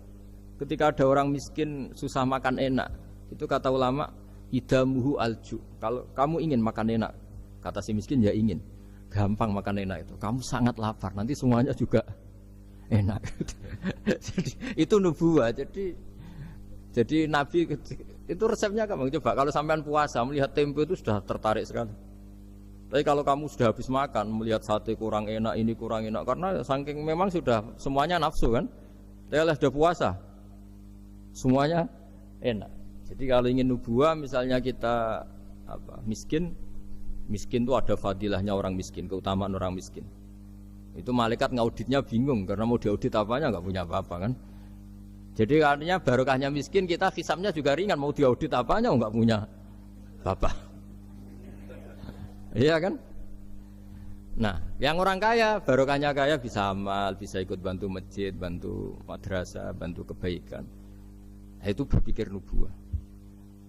Ketika ada orang miskin susah makan enak, Itu kata ulama, idamuhu alju. Kalau kamu ingin makan enak, kata si miskin ya ingin. Gampang makan enak itu. Kamu sangat lapar, nanti semuanya juga enak. Jadi, itu nubuah. Jadi Nabi itu resepnya kamu coba. Kalau sampean puasa melihat tempe itu sudah tertarik sekali. Tapi kalau kamu sudah habis makan melihat sate kurang enak, ini kurang enak, karena saking memang sudah semuanya nafsu kan. Tapi sudah puasa, semuanya enak. Jadi kalau ingin nubuah, misalnya kita miskin itu ada fadilahnya orang miskin, keutamaan orang miskin. Itu malaikat ngauditnya bingung karena mau diaudit apanya nggak punya apa-apa kan. Jadi artinya barokahnya miskin, kita hisabnya juga ringan, mau diaudit apanya nggak punya bapak. Iya kan? Nah, yang orang kaya, barokahnya kaya bisa amal, bisa ikut bantu masjid, bantu madrasah, bantu kebaikan. Nah, itu berpikir nubuah.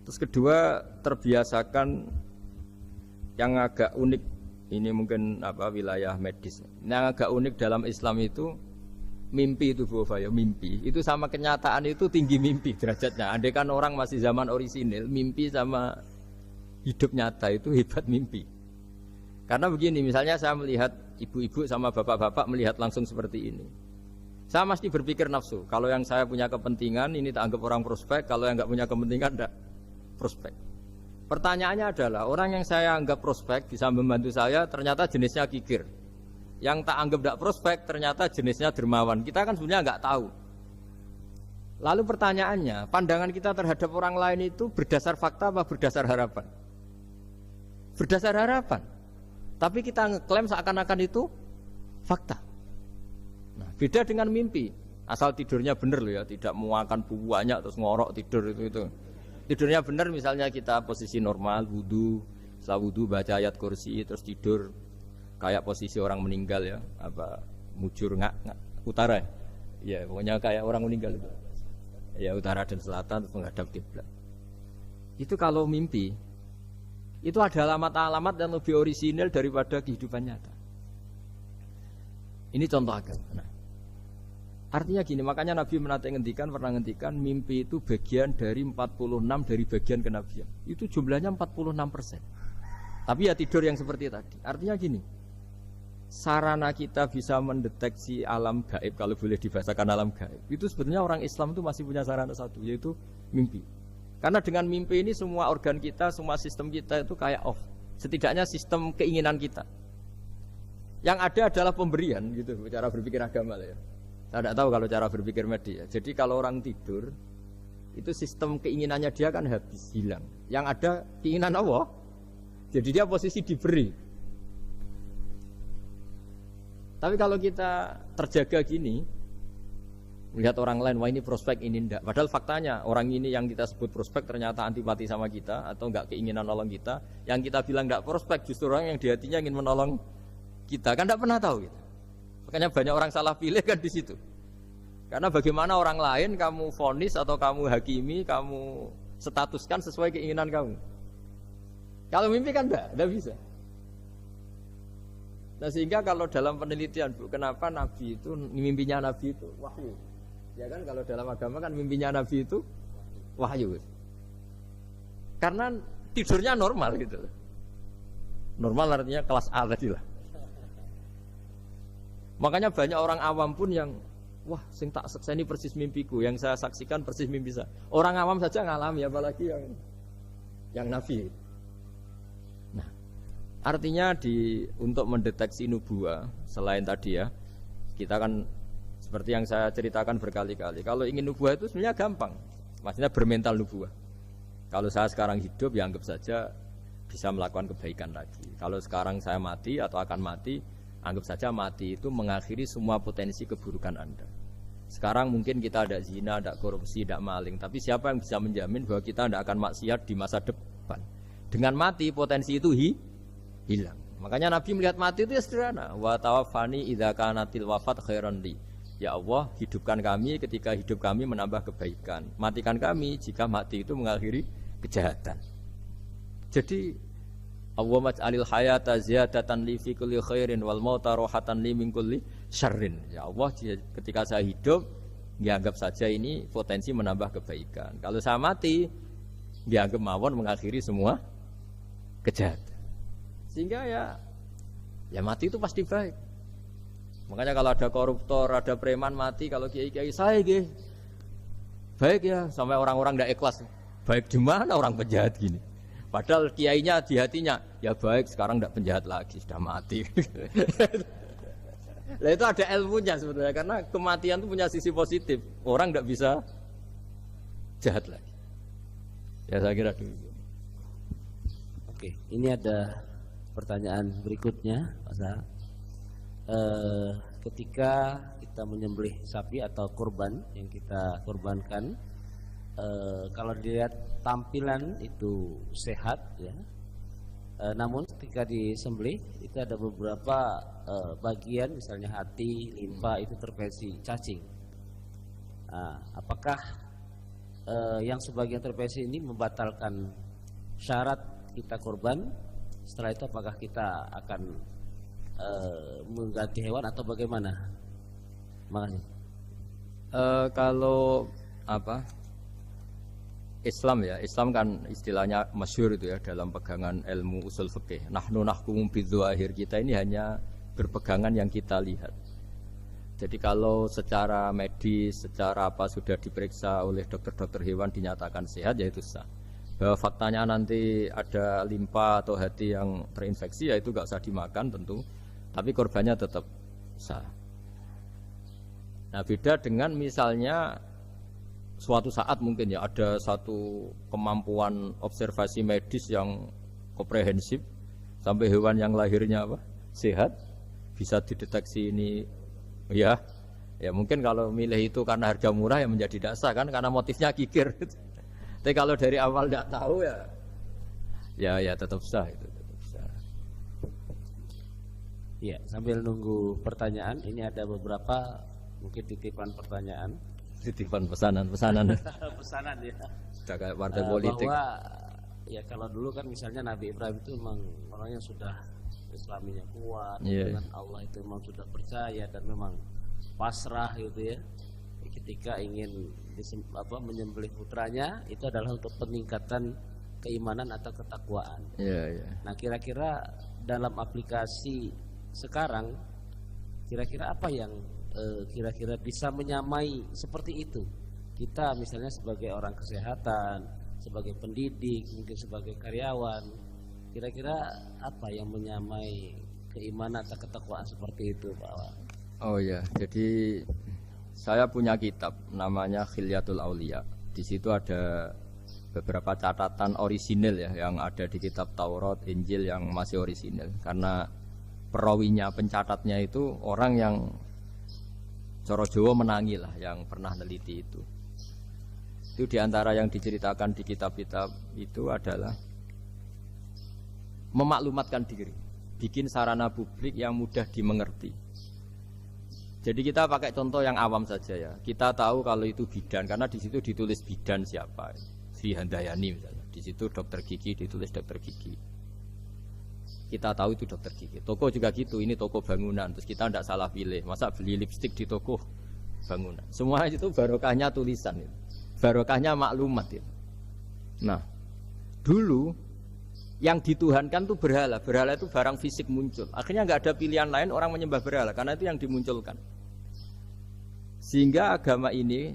Terus kedua, terbiasakan yang agak unik, ini mungkin wilayah medis. Yang agak unik dalam Islam itu mimpi itu Bu Fayo, mimpi. Itu sama kenyataan itu tinggi mimpi derajatnya. Andai kan orang masih zaman orisinil, mimpi sama hidup nyata itu hebat mimpi. Karena begini, misalnya saya melihat ibu-ibu sama bapak-bapak melihat langsung seperti ini. Saya mesti berpikir nafsu. Kalau yang saya punya kepentingan, ini tak anggap orang prospek. Kalau yang nggak punya kepentingan, tidak prospek. Pertanyaannya adalah, orang yang saya anggap prospek bisa membantu saya, ternyata jenisnya kikir. Yang tak anggap tidak prospek, ternyata jenisnya dermawan. Kita kan sebenarnya nggak tahu. Lalu pertanyaannya, pandangan kita terhadap orang lain itu berdasar fakta apa berdasar harapan? Berdasar harapan. Tapi kita ngeklaim seakan-akan itu fakta. Nah, beda dengan mimpi. Asal tidurnya benar loh ya, tidak muakan banyak terus ngorok tidur itu. Tidurnya benar, misalnya kita posisi normal, wudu, setelah wudu baca ayat kursi terus tidur kayak posisi orang meninggal ya, mujur utara. Ya, pokoknya kayak orang meninggal itu. Ya, utara dan selatan terus menghadap kiblat. Itu kalau mimpi. Itu ada alamat-alamat yang lebih orisinal daripada kehidupan nyata. Ini contoh agama. Nah, artinya gini, makanya Nabi pernah ngendikan mimpi itu bagian dari 46 dari bagian kenabian. Itu jumlahnya 46%. Tapi ya tidur yang seperti tadi. Artinya gini, sarana kita bisa mendeteksi alam gaib, kalau boleh dibahasakan alam gaib, itu sebenarnya orang Islam itu masih punya sarana satu, yaitu mimpi. Karena dengan mimpi ini semua organ kita, semua sistem kita itu kayak off. Setidaknya sistem keinginan kita. Yang ada adalah pemberian gitu, cara berpikir agama lah ya. Saya tidak tahu kalau cara berpikir media. Jadi kalau orang tidur, itu sistem keinginannya dia kan habis, hilang. Yang ada keinginan Allah. Jadi dia posisi diberi. Tapi kalau kita terjaga gini, melihat orang lain, wah ini prospek, ini enggak. Padahal faktanya orang ini yang kita sebut prospek ternyata antipati sama kita atau enggak keinginan nolong kita. Yang kita bilang enggak prospek justru orang yang di hatinya ingin menolong kita. Kan enggak pernah tahu gitu. Makanya banyak orang salah pilih kan di situ. Karena bagaimana orang lain kamu vonis atau kamu hakimi, kamu statuskan sesuai keinginan kamu. Kalau mimpi kan enggak bisa. Nah sehingga kalau dalam penelitian Bu, kenapa Nabi itu, mimpinya Nabi itu wahyu. Ya kan kalau dalam agama kan mimpinya Nabi itu wahyu. Karena tidurnya normal gitu. Normal artinya kelas A tadi lah. Makanya banyak orang awam pun yang wah sing tak sakseni persis mimpiku, yang saya saksikan persis mimpi saya. Orang awam saja ngalami apalagi yang Nabi. Nah, artinya untuk mendeteksi nubuah selain tadi ya, kita kan seperti yang saya ceritakan berkali-kali. Kalau ingin nubuah itu sebenarnya gampang. Maksudnya bermental nubuah. Kalau saya sekarang hidup, ya anggap saja bisa melakukan kebaikan lagi. Kalau sekarang saya mati atau akan mati, anggap saja mati itu mengakhiri semua potensi keburukan Anda. Sekarang mungkin kita ada zina, ada korupsi, ada maling. Tapi siapa yang bisa menjamin bahwa kita tidak akan maksiat di masa depan? Dengan mati, potensi itu hilang. Makanya Nabi melihat mati itu ya sederhana. Wa tawaffani idza kanatil wafat khairan li. Ya Allah, hidupkan kami ketika hidup kami menambah kebaikan. Matikan kami jika mati itu mengakhiri kejahatan. Jadi Allahumma ij'alil hayata ziyadatan li fi kulli khairin wal mauta rohatan li min kulli syarrin. Ya Allah, ketika saya hidup, ya anggap saja ini potensi menambah kebaikan. Kalau saya mati, dianggap mawon mengakhiri semua kejahatan. Sehingga ya mati itu pasti baik. Makanya kalau ada koruptor, ada preman mati, kalau kiai-kiai saya baik ya, sampai orang-orang tidak ikhlas. Baik di mana orang penjahat gini? Padahal kiainya di hatinya, ya baik sekarang tidak penjahat lagi, sudah mati. Nah itu ada ilmunya sebenarnya, karena kematian itu punya sisi positif. Orang tidak bisa jahat lagi. Ya saya kira dulu. Oke, ini ada pertanyaan berikutnya, Pak Sa. Ketika kita menyembelih sapi atau kurban yang kita kurbankan, kalau dilihat tampilan itu sehat, ya. Namun ketika disembelih itu ada beberapa bagian, misalnya hati, limpa itu terpesi cacing. Apakah yang sebagian terpesi ini membatalkan syarat kita kurban? Setelah itu apakah kita akan mengganti hewan atau bagaimana? Makasih. Kalau Islam ya, Islam kan istilahnya masyhur itu ya dalam pegangan ilmu usul fikih. Nahnu nahkumu bidzahir, kita ini hanya berpegangan yang kita lihat. Jadi kalau secara medis, secara apa sudah diperiksa oleh dokter-dokter hewan dinyatakan sehat, ya itu sah. Bahwa faktanya nanti ada limpa atau hati yang terinfeksi, ya itu gak usah dimakan tentu, tapi korbannya tetap sah. Nah beda dengan misalnya suatu saat mungkin ya ada satu kemampuan observasi medis yang komprehensif sampai hewan yang lahirnya sehat bisa dideteksi ini ya mungkin kalau milih itu karena harga murah ya menjadi dasar kan, karena motifnya kikir. Tapi kalau dari awal tidak tahu ya tetap sah itu tetap sah. Ya, sambil nunggu pertanyaan, ini ada beberapa mungkin titipan pertanyaan. Titipan pesanan pesanan ya. Sudah kayak partai politik. Bahwa ya kalau dulu kan misalnya Nabi Ibrahim itu memang orangnya sudah Islaminya kuat, dengan Allah itu memang sudah percaya dan memang pasrah gitu ya. Ketika ingin menyembelih putranya itu adalah untuk peningkatan keimanan atau ketakwaan. Nah kira-kira dalam aplikasi sekarang kira-kira apa yang kira-kira bisa menyamai seperti itu? Kita misalnya sebagai orang kesehatan, sebagai pendidik, mungkin sebagai karyawan, kira-kira apa yang menyamai keimanan atau ketakwaan seperti itu, Pak? Oh ya, jadi saya punya kitab namanya Khilyatul Auliya. Di situ ada beberapa catatan orisinil ya yang ada di kitab Taurat, Injil yang masih orisinil, karena perawinya, pencatatnya itu orang yang Coro Jawa menangi lah, yang pernah neliti itu. Itu diantara yang diceritakan di kitab-kitab itu adalah memaklumatkan diri, bikin sarana publik yang mudah dimengerti. Jadi kita pakai contoh yang awam saja ya. Kita tahu kalau itu bidan karena di situ ditulis bidan siapa, Sri Handayani misalnya. Di situ dokter gigi ditulis dokter gigi. Kita tahu itu dokter gigi. Toko juga gitu, ini toko bangunan. Terus kita tidak salah pilih. Masa beli lipstik di toko bangunan? Semua itu barokahnya tulisan itu. Barokahnya maklumat itu. Nah, dulu yang dituhankan itu berhala. Berhala itu barang fisik muncul. Akhirnya nggak ada pilihan lain orang menyembah berhala karena itu yang dimunculkan. Sehingga agama ini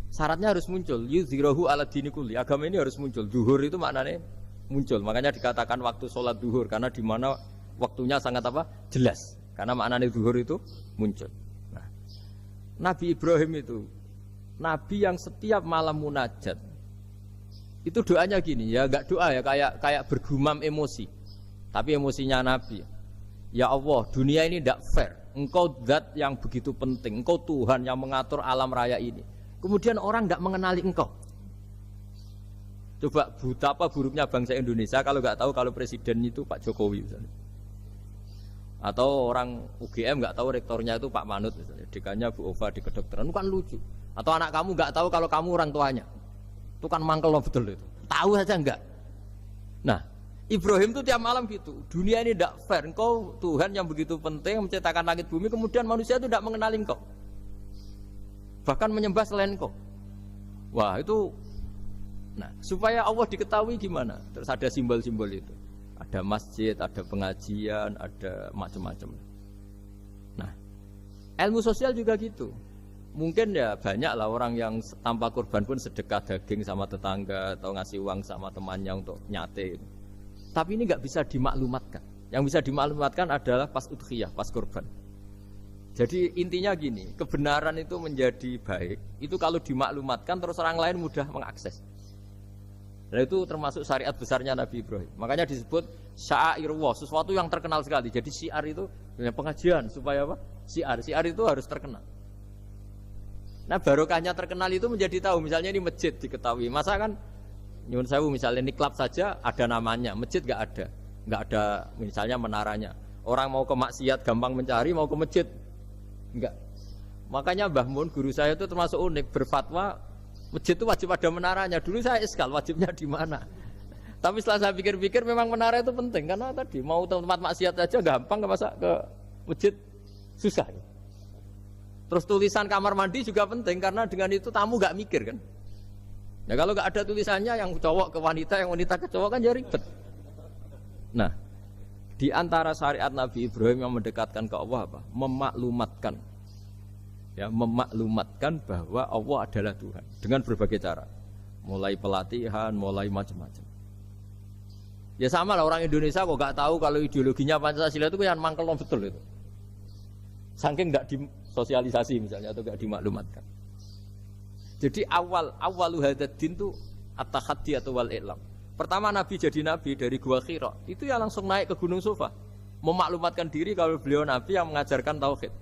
syaratnya harus muncul. Yuzhirahu ala dini kulli. Agama ini harus muncul. Zuhur itu maknanya muncul. Makanya dikatakan waktu sholat zuhur karena di mana waktunya sangat jelas. Karena maknanya zuhur itu muncul. Nah, Nabi Ibrahim itu nabi yang setiap malam munajat. Itu doanya gini, ya enggak doa ya, kayak bergumam emosi. Tapi emosinya Nabi. Ya Allah, dunia ini tidak fair. Engkau zat yang begitu penting, engkau Tuhan yang mengatur alam raya ini. Kemudian orang tidak mengenali engkau. Coba betapa buruknya bangsa Indonesia kalau nggak tahu kalau presiden itu Pak Jokowi misalnya. Atau orang UGM nggak tahu rektornya itu Pak Manut misalnya, dekannya Bu Ova di kedokteran, itu kan lucu. Atau anak kamu nggak tahu kalau kamu orang tuanya. Itu kan mangkel loh betul itu. Tahu saja enggak. Nah, Ibrahim itu tiap malam gitu. Dunia ini tidak fair. Engkau Tuhan yang begitu penting menciptakan langit bumi, kemudian manusia itu tidak mengenali engkau. Bahkan menyembah selain engkau. Wah, itu Nah, supaya Allah diketahui gimana? Terus ada simbol-simbol itu. Ada masjid, ada pengajian, ada macam-macam. Nah, ilmu sosial juga gitu. Mungkin ya banyak lah orang yang tanpa kurban pun sedekah daging sama tetangga atau ngasih uang sama temannya untuk nyate. Tapi ini nggak bisa dimaklumatkan. Yang bisa dimaklumatkan adalah pas udhiyah, pas kurban. Jadi intinya gini, kebenaran itu menjadi baik. Itu kalau dimaklumatkan terus orang lain mudah mengakses. Dan itu termasuk syariat besarnya Nabi Ibrahim. Makanya disebut sya'irullah, sesuatu yang terkenal sekali. Jadi syiar itu pengajian supaya apa? Syiar itu harus terkenal. Nah barokahnya terkenal itu menjadi tahu. Misalnya ini masjid diketahui. Masa kan nyuwun sewu misalnya ini klub saja ada namanya, masjid nggak ada misalnya menaranya. Orang mau ke maksiat gampang mencari, mau ke masjid enggak. Makanya Mbah Mun guru saya itu termasuk unik, berfatwa masjid itu wajib ada menaranya. Dulu saya iskal wajibnya di mana. Tapi setelah saya pikir-pikir memang menara itu penting karena tadi mau tempat maksiat aja gampang, masa ke masjid susah. Terus tulisan kamar mandi juga penting karena dengan itu tamu nggak mikir kan. Nah kalau nggak ada tulisannya yang cowok ke wanita, yang wanita ke cowok kan jadi ribet. Nah, di antara syariat Nabi Ibrahim yang mendekatkan ke Allah apa? Memaklumatkan. Ya, memaklumatkan bahwa Allah adalah Tuhan dengan berbagai cara. Mulai pelatihan, mulai macam-macam. Ya sama lah orang Indonesia kok nggak tahu kalau ideologinya Pancasila itu yang mangkel betul itu. Saking nggak disosialisasi misalnya atau nggak dimaklumatkan. Jadi awalu hadzal din itu at-tahaddi atau wal i'lam. Pertama Nabi jadi Nabi dari Gua Hira, itu ya langsung naik ke Gunung Sofa, memaklumatkan diri kalau beliau Nabi yang mengajarkan tauhid.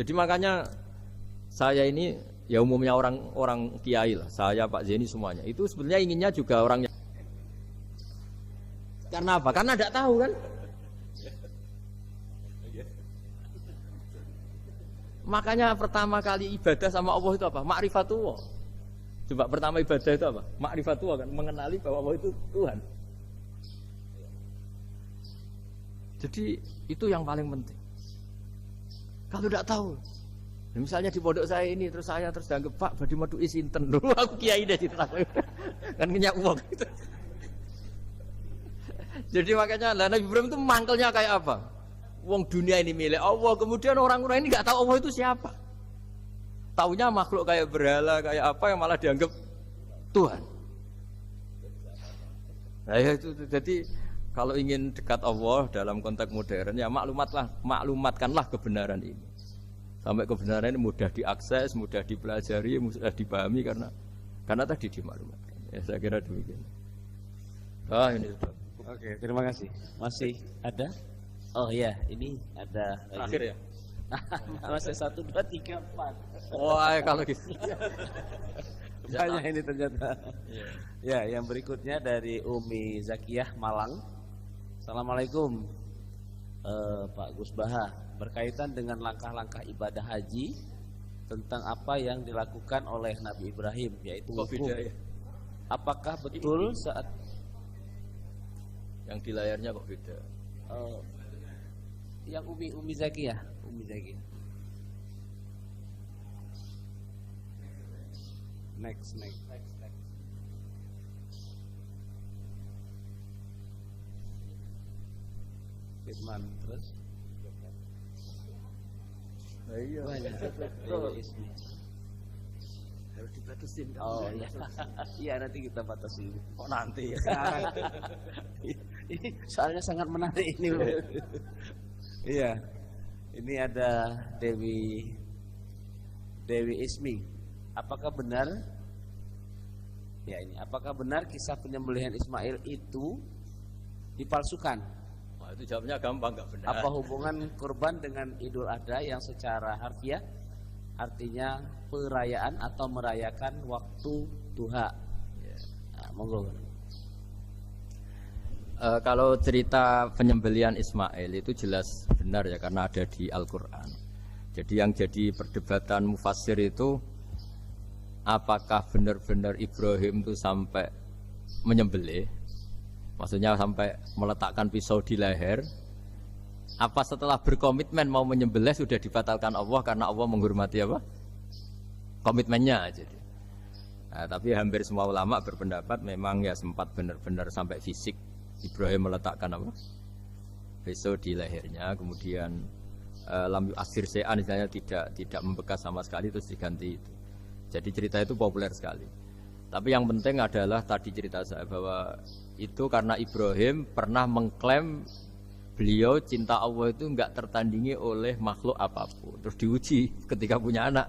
Jadi makanya saya ini ya umumnya orang kiai lah, saya Pak Zeni semuanya itu sebenarnya inginnya juga orangnya. Karena apa? Karena tidak tahu kan. Makanya pertama kali ibadah sama Allah itu apa? Ma'rifatullah. Coba pertama ibadah itu apa? Ma'rifatullah kan, mengenali bahwa Allah itu Tuhan. Jadi itu yang paling penting. Kalau tidak tahu, misalnya di pondok saya ini terus dianggap Pak badi madu isinten dulu aku kiai deh cerita kan kenyak uang gitu. Jadi makanya Nabi Ibrahim itu mangkelnya kayak apa? Wong dunia ini milik Allah, kemudian orang-orang ini nggak tahu Allah itu siapa. Taunya makhluk kayak berhala, kayak apa yang malah dianggap Tuhan. Nah ya itu jadi kalau ingin dekat Allah dalam konteks modern ya maklumatkanlah kebenaran ini. Sampai kebenaran ini mudah diakses, mudah dipelajari, mudah dipahami karena tadi dimaklumatkan. Ya saya kira demikian. Ini sudah. Oke, terima kasih. Masih ada? Oh ya, ini ada terakhir ya. Masih 1, 2, 3, 4. Wah, kalau gitu. Banyak ini ternyata. Ya, yang berikutnya dari Umi Zakiyah Malang. Assalamualaikum Pak Gus Baha. Berkaitan dengan langkah-langkah ibadah haji tentang apa yang dilakukan oleh Nabi Ibrahim, yaitu wukuf. Ya? Apakah betul saat yang di layarnya kok beda? Yang Umi Zakiyah. Next. Firman terus. Iya. Harus dibatasin. Oh iya. Iya nanti kita batasi. Kok nanti ya? Ini soalnya sangat menarik ini. Iya. Ini ada Dewi Ismi. Apakah benar? Ya ini. Apakah benar kisah penyembelihan Ismail itu dipalsukan? Wah, itu jawabnya gampang, nggak benar. Apa hubungan kurban dengan Idul Adha yang secara harfiah artinya perayaan atau merayakan waktu duha? Ya. Nah, monggo. Kalau cerita penyembelihan Ismail itu jelas benar ya karena ada di Al-Quran. Jadi yang jadi perdebatan mufassir itu apakah benar-benar Ibrahim itu sampai menyembelih, maksudnya sampai meletakkan pisau di leher, apa setelah berkomitmen mau menyembelih sudah dibatalkan Allah karena Allah menghormati apa? Komitmennya. Jadi Nah, tapi hampir semua ulama berpendapat memang ya sempat benar-benar sampai fisik Ibrahim meletakkan apa? Pisau di lehernya, kemudian lam asir se'an misalnya tidak membekas sama sekali terus diganti itu. Jadi cerita itu populer sekali. Tapi yang penting adalah tadi cerita saya bahwa itu karena Ibrahim pernah mengklaim beliau cinta Allah itu enggak tertandingi oleh makhluk apapun. Terus diuji ketika punya anak,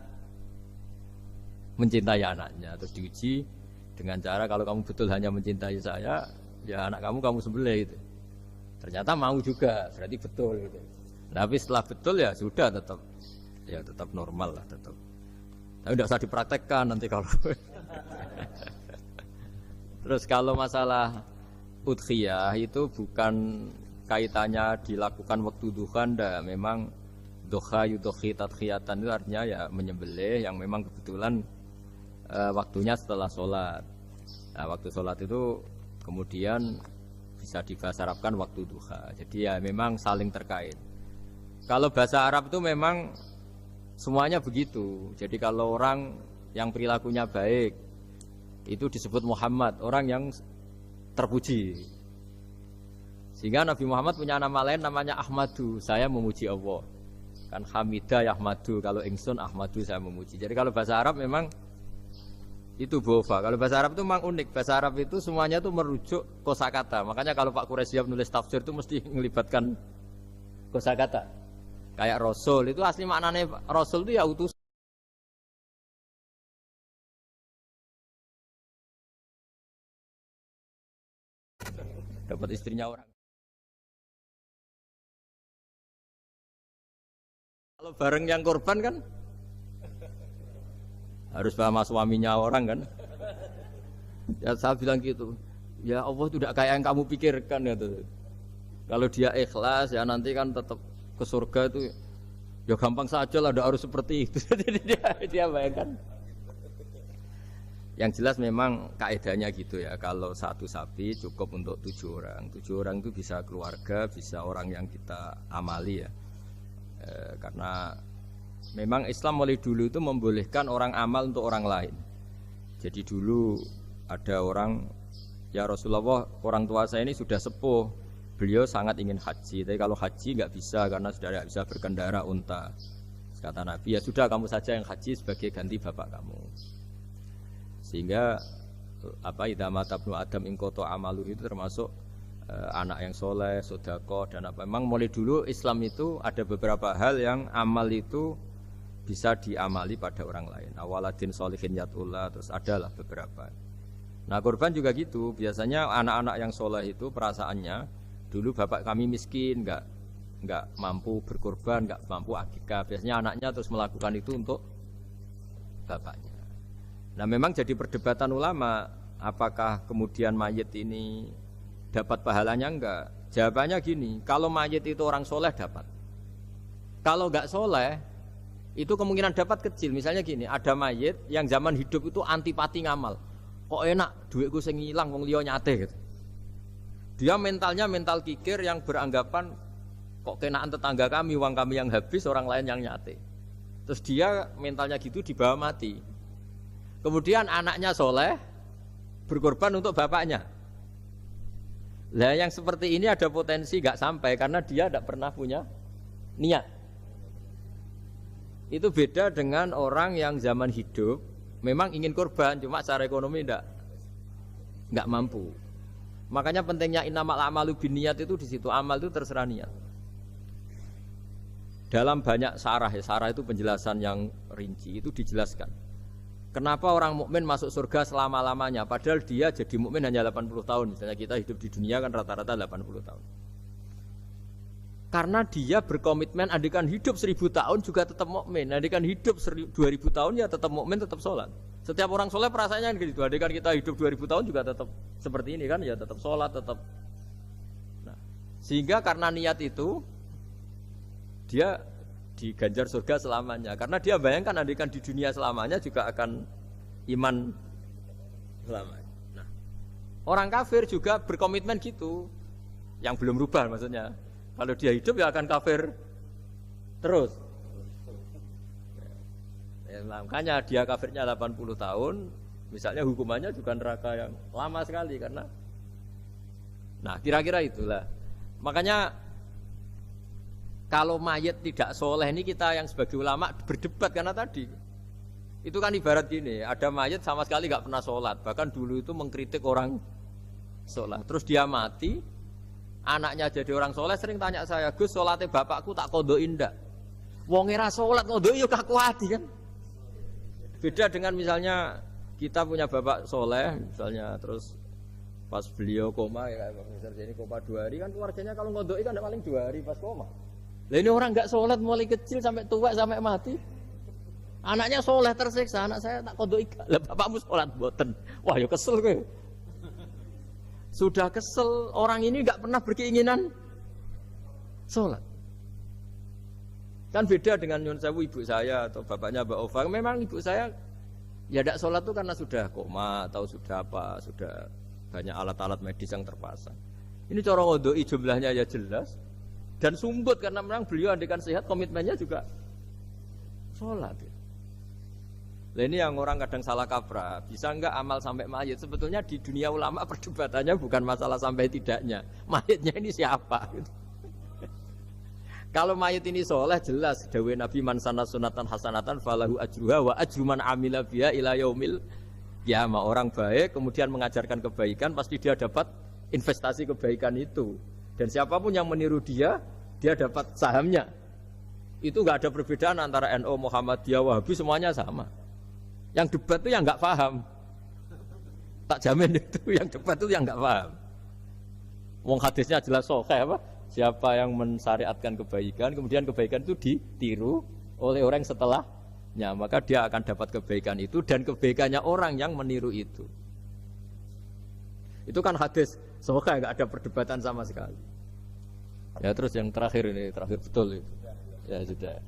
mencintai anaknya. Terus diuji dengan cara kalau kamu betul hanya mencintai saya, ya anak kamu sembelih gitu. Ternyata mau juga, berarti betul gitu. Tapi setelah betul ya sudah tetap normal lah tetap. Tapi tidak usah dipraktekkan nanti kalau. Terus kalau masalah udhiyah itu bukan kaitannya dilakukan waktu duha, memang duha yudhi tadkhiyatan itu artinya ya menyembelih yang memang kebetulan waktunya setelah sholat. Nah, waktu sholat itu kemudian bisa dibahasa Arabkan waktu duha. Jadi ya memang saling terkait. Kalau bahasa Arab itu memang semuanya begitu. Jadi kalau orang yang perilakunya baik itu disebut Muhammad, orang yang terpuji. Sehingga Nabi Muhammad punya nama lain namanya Ahmadu, saya memuji Allah. Kan Hamidah Ahmadu, kalau ingsun Ahmadu saya memuji. Jadi kalau bahasa Arab memang itu bofa. Kalau bahasa Arab itu memang unik. Bahasa Arab itu semuanya itu merujuk kosakata. Makanya kalau Pak Quraisyab nulis tafsir itu mesti melibatkan kosakata. Kayak Rasul itu asli maknanya Rasul itu ya utus. Dapat istrinya orang. Kalau bareng yang korban kan harus sama suaminya orang kan. Ya saya bilang gitu. Ya Allah itu tidak kayak yang kamu pikirkan gitu. Kalau dia ikhlas ya nanti kan tetap ke surga itu ya gampang saja lah, tidak harus seperti itu. Jadi dia bayangkan. Yang jelas memang kaedahnya gitu ya. Kalau satu sapi cukup untuk 7 orang. 7 orang itu bisa keluarga, bisa orang yang kita amali ya. Karena memang Islam mulai dulu itu membolehkan orang amal untuk orang lain. Jadi dulu ada orang, ya Rasulullah, orang tua saya ini sudah sepuh, beliau sangat ingin haji, tapi kalau haji nggak bisa karena sudah tidak bisa berkendara unta. Kata Nabi, ya sudah kamu saja yang haji sebagai ganti bapak kamu. Sehingga idza mata ibnu adam in qata amalu itu termasuk anak yang soleh, sedekah dan apa. Memang mulai dulu Islam itu ada beberapa hal yang amal itu bisa diamali pada orang lain. Awaladin sholihin yatullah, terus adalah beberapa. Nah korban juga gitu. Biasanya anak-anak yang soleh itu perasaannya dulu bapak kami miskin, nggak mampu berkorban, nggak mampu akikah. Biasanya anaknya terus melakukan itu untuk bapaknya. Nah memang jadi perdebatan ulama, apakah kemudian mayit ini dapat pahalanya enggak? Jawabannya gini, kalau mayit itu orang soleh dapat. Kalau enggak soleh, itu kemungkinan dapat kecil. Misalnya gini, ada mayit yang zaman hidup itu antipati ngamal. Kok enak, duitku sing ilang wong liya nyate gitu. Dia mentalnya mental kikir yang beranggapan kok kenaan tetangga kami, uang kami yang habis, orang lain yang nyate. Terus dia mentalnya gitu dibawa mati. Kemudian anaknya soleh berkorban untuk bapaknya. Lah yang seperti ini ada potensi gak sampai karena dia tidak pernah punya niat. Itu beda dengan orang yang zaman hidup memang ingin korban, cuma secara ekonomi nggak mampu. Makanya pentingnya innamal a'malu binniyat itu di situ. Amal itu terserah niat. Dalam banyak sarah, ya sarah itu penjelasan yang rinci itu dijelaskan. Kenapa orang mukmin masuk surga selama-lamanya padahal dia jadi mukmin hanya 80 tahun. Misalnya kita hidup di dunia kan rata-rata 80 tahun. Karena dia berkomitmen andikan hidup 1000 tahun juga tetap mukmin, andikan hidup 2000 tahun ya tetap mukmin, tetap sholat. Setiap orang sholat perasaannya gitu. Andikan kita hidup 2000 tahun juga tetap seperti ini kan, ya tetap sholat, tetap. Nah, sehingga karena niat itu dia diganjar surga selamanya. Karena dia bayangkan andikan di dunia selamanya juga akan iman selamanya. Nah, orang kafir juga berkomitmen gitu, yang belum rubah maksudnya. Kalau dia hidup ya akan kafir terus. Ya, makanya dia kafirnya 80 tahun, Misalnya hukumannya juga neraka yang lama sekali karena. Nah kira-kira itulah. Makanya kalau mayat tidak soleh ini kita yang sebagai ulama berdebat karena tadi. Itu kan ibarat gini, ada mayat sama sekali nggak pernah sholat. Bahkan dulu itu mengkritik orang sholat. Terus dia mati, anaknya jadi orang soleh sering tanya saya, Gus sholatnya bapakku tak kodoin ndak? Wong era sholat kodoin yuk kaku hati kan? Beda dengan misalnya kita punya bapak soleh, misalnya terus pas beliau koma ya Pak Mister ini koma 2 hari kan keluarganya kalau kodoin kan paling 2 hari pas koma. Lah ini orang nggak sholat mulai kecil sampai tua sampai mati. Anaknya soleh tersiksa, anak saya tak kodok ikan. Lah bapakmu sholat boten. Wah ya kesel gue. Sudah kesel, orang ini nggak pernah berkeinginan sholat. Kan beda dengan Nyun Sewu ibu saya atau bapaknya Mbak Ova. Memang ibu saya ya tidak sholat itu karena sudah koma atau sudah apa, sudah banyak alat-alat medis yang terpasang. Ini cara ngodoi jumlahnya ya jelas dan sumbut karena memang beliau andikan sehat komitmennya juga sholat. Nah ini yang orang kadang salah kaprah, bisa enggak amal sampai mayit? Sebetulnya di dunia ulama perdebatannya bukan masalah sampai tidaknya, mayitnya ini siapa? Gitu. Kalau mayit ini soleh jelas, dawuh Nabi man sanna sunatan hasanatan falahu ajruha wa ajru man amila biha ila yaumil qiyamah. Orang baik kemudian mengajarkan kebaikan pasti dia dapat investasi kebaikan itu. Dan siapapun yang meniru dia dapat sahamnya. Itu enggak ada perbedaan antara NU, Muhammadiyah, Wahabi semuanya sama. Yang debat itu yang nggak paham, tak jamin itu yang debat itu yang nggak paham. Wong hadisnya jelas sahih apa? Siapa yang mensyariatkan kebaikan, kemudian kebaikan itu ditiru oleh orang setelahnya, maka dia akan dapat kebaikan itu dan kebaikannya orang yang meniru itu. Itu kan hadis sahih, nggak ada perdebatan sama sekali. Ya terus yang terakhir ini terakhir betul itu. Ya sudah.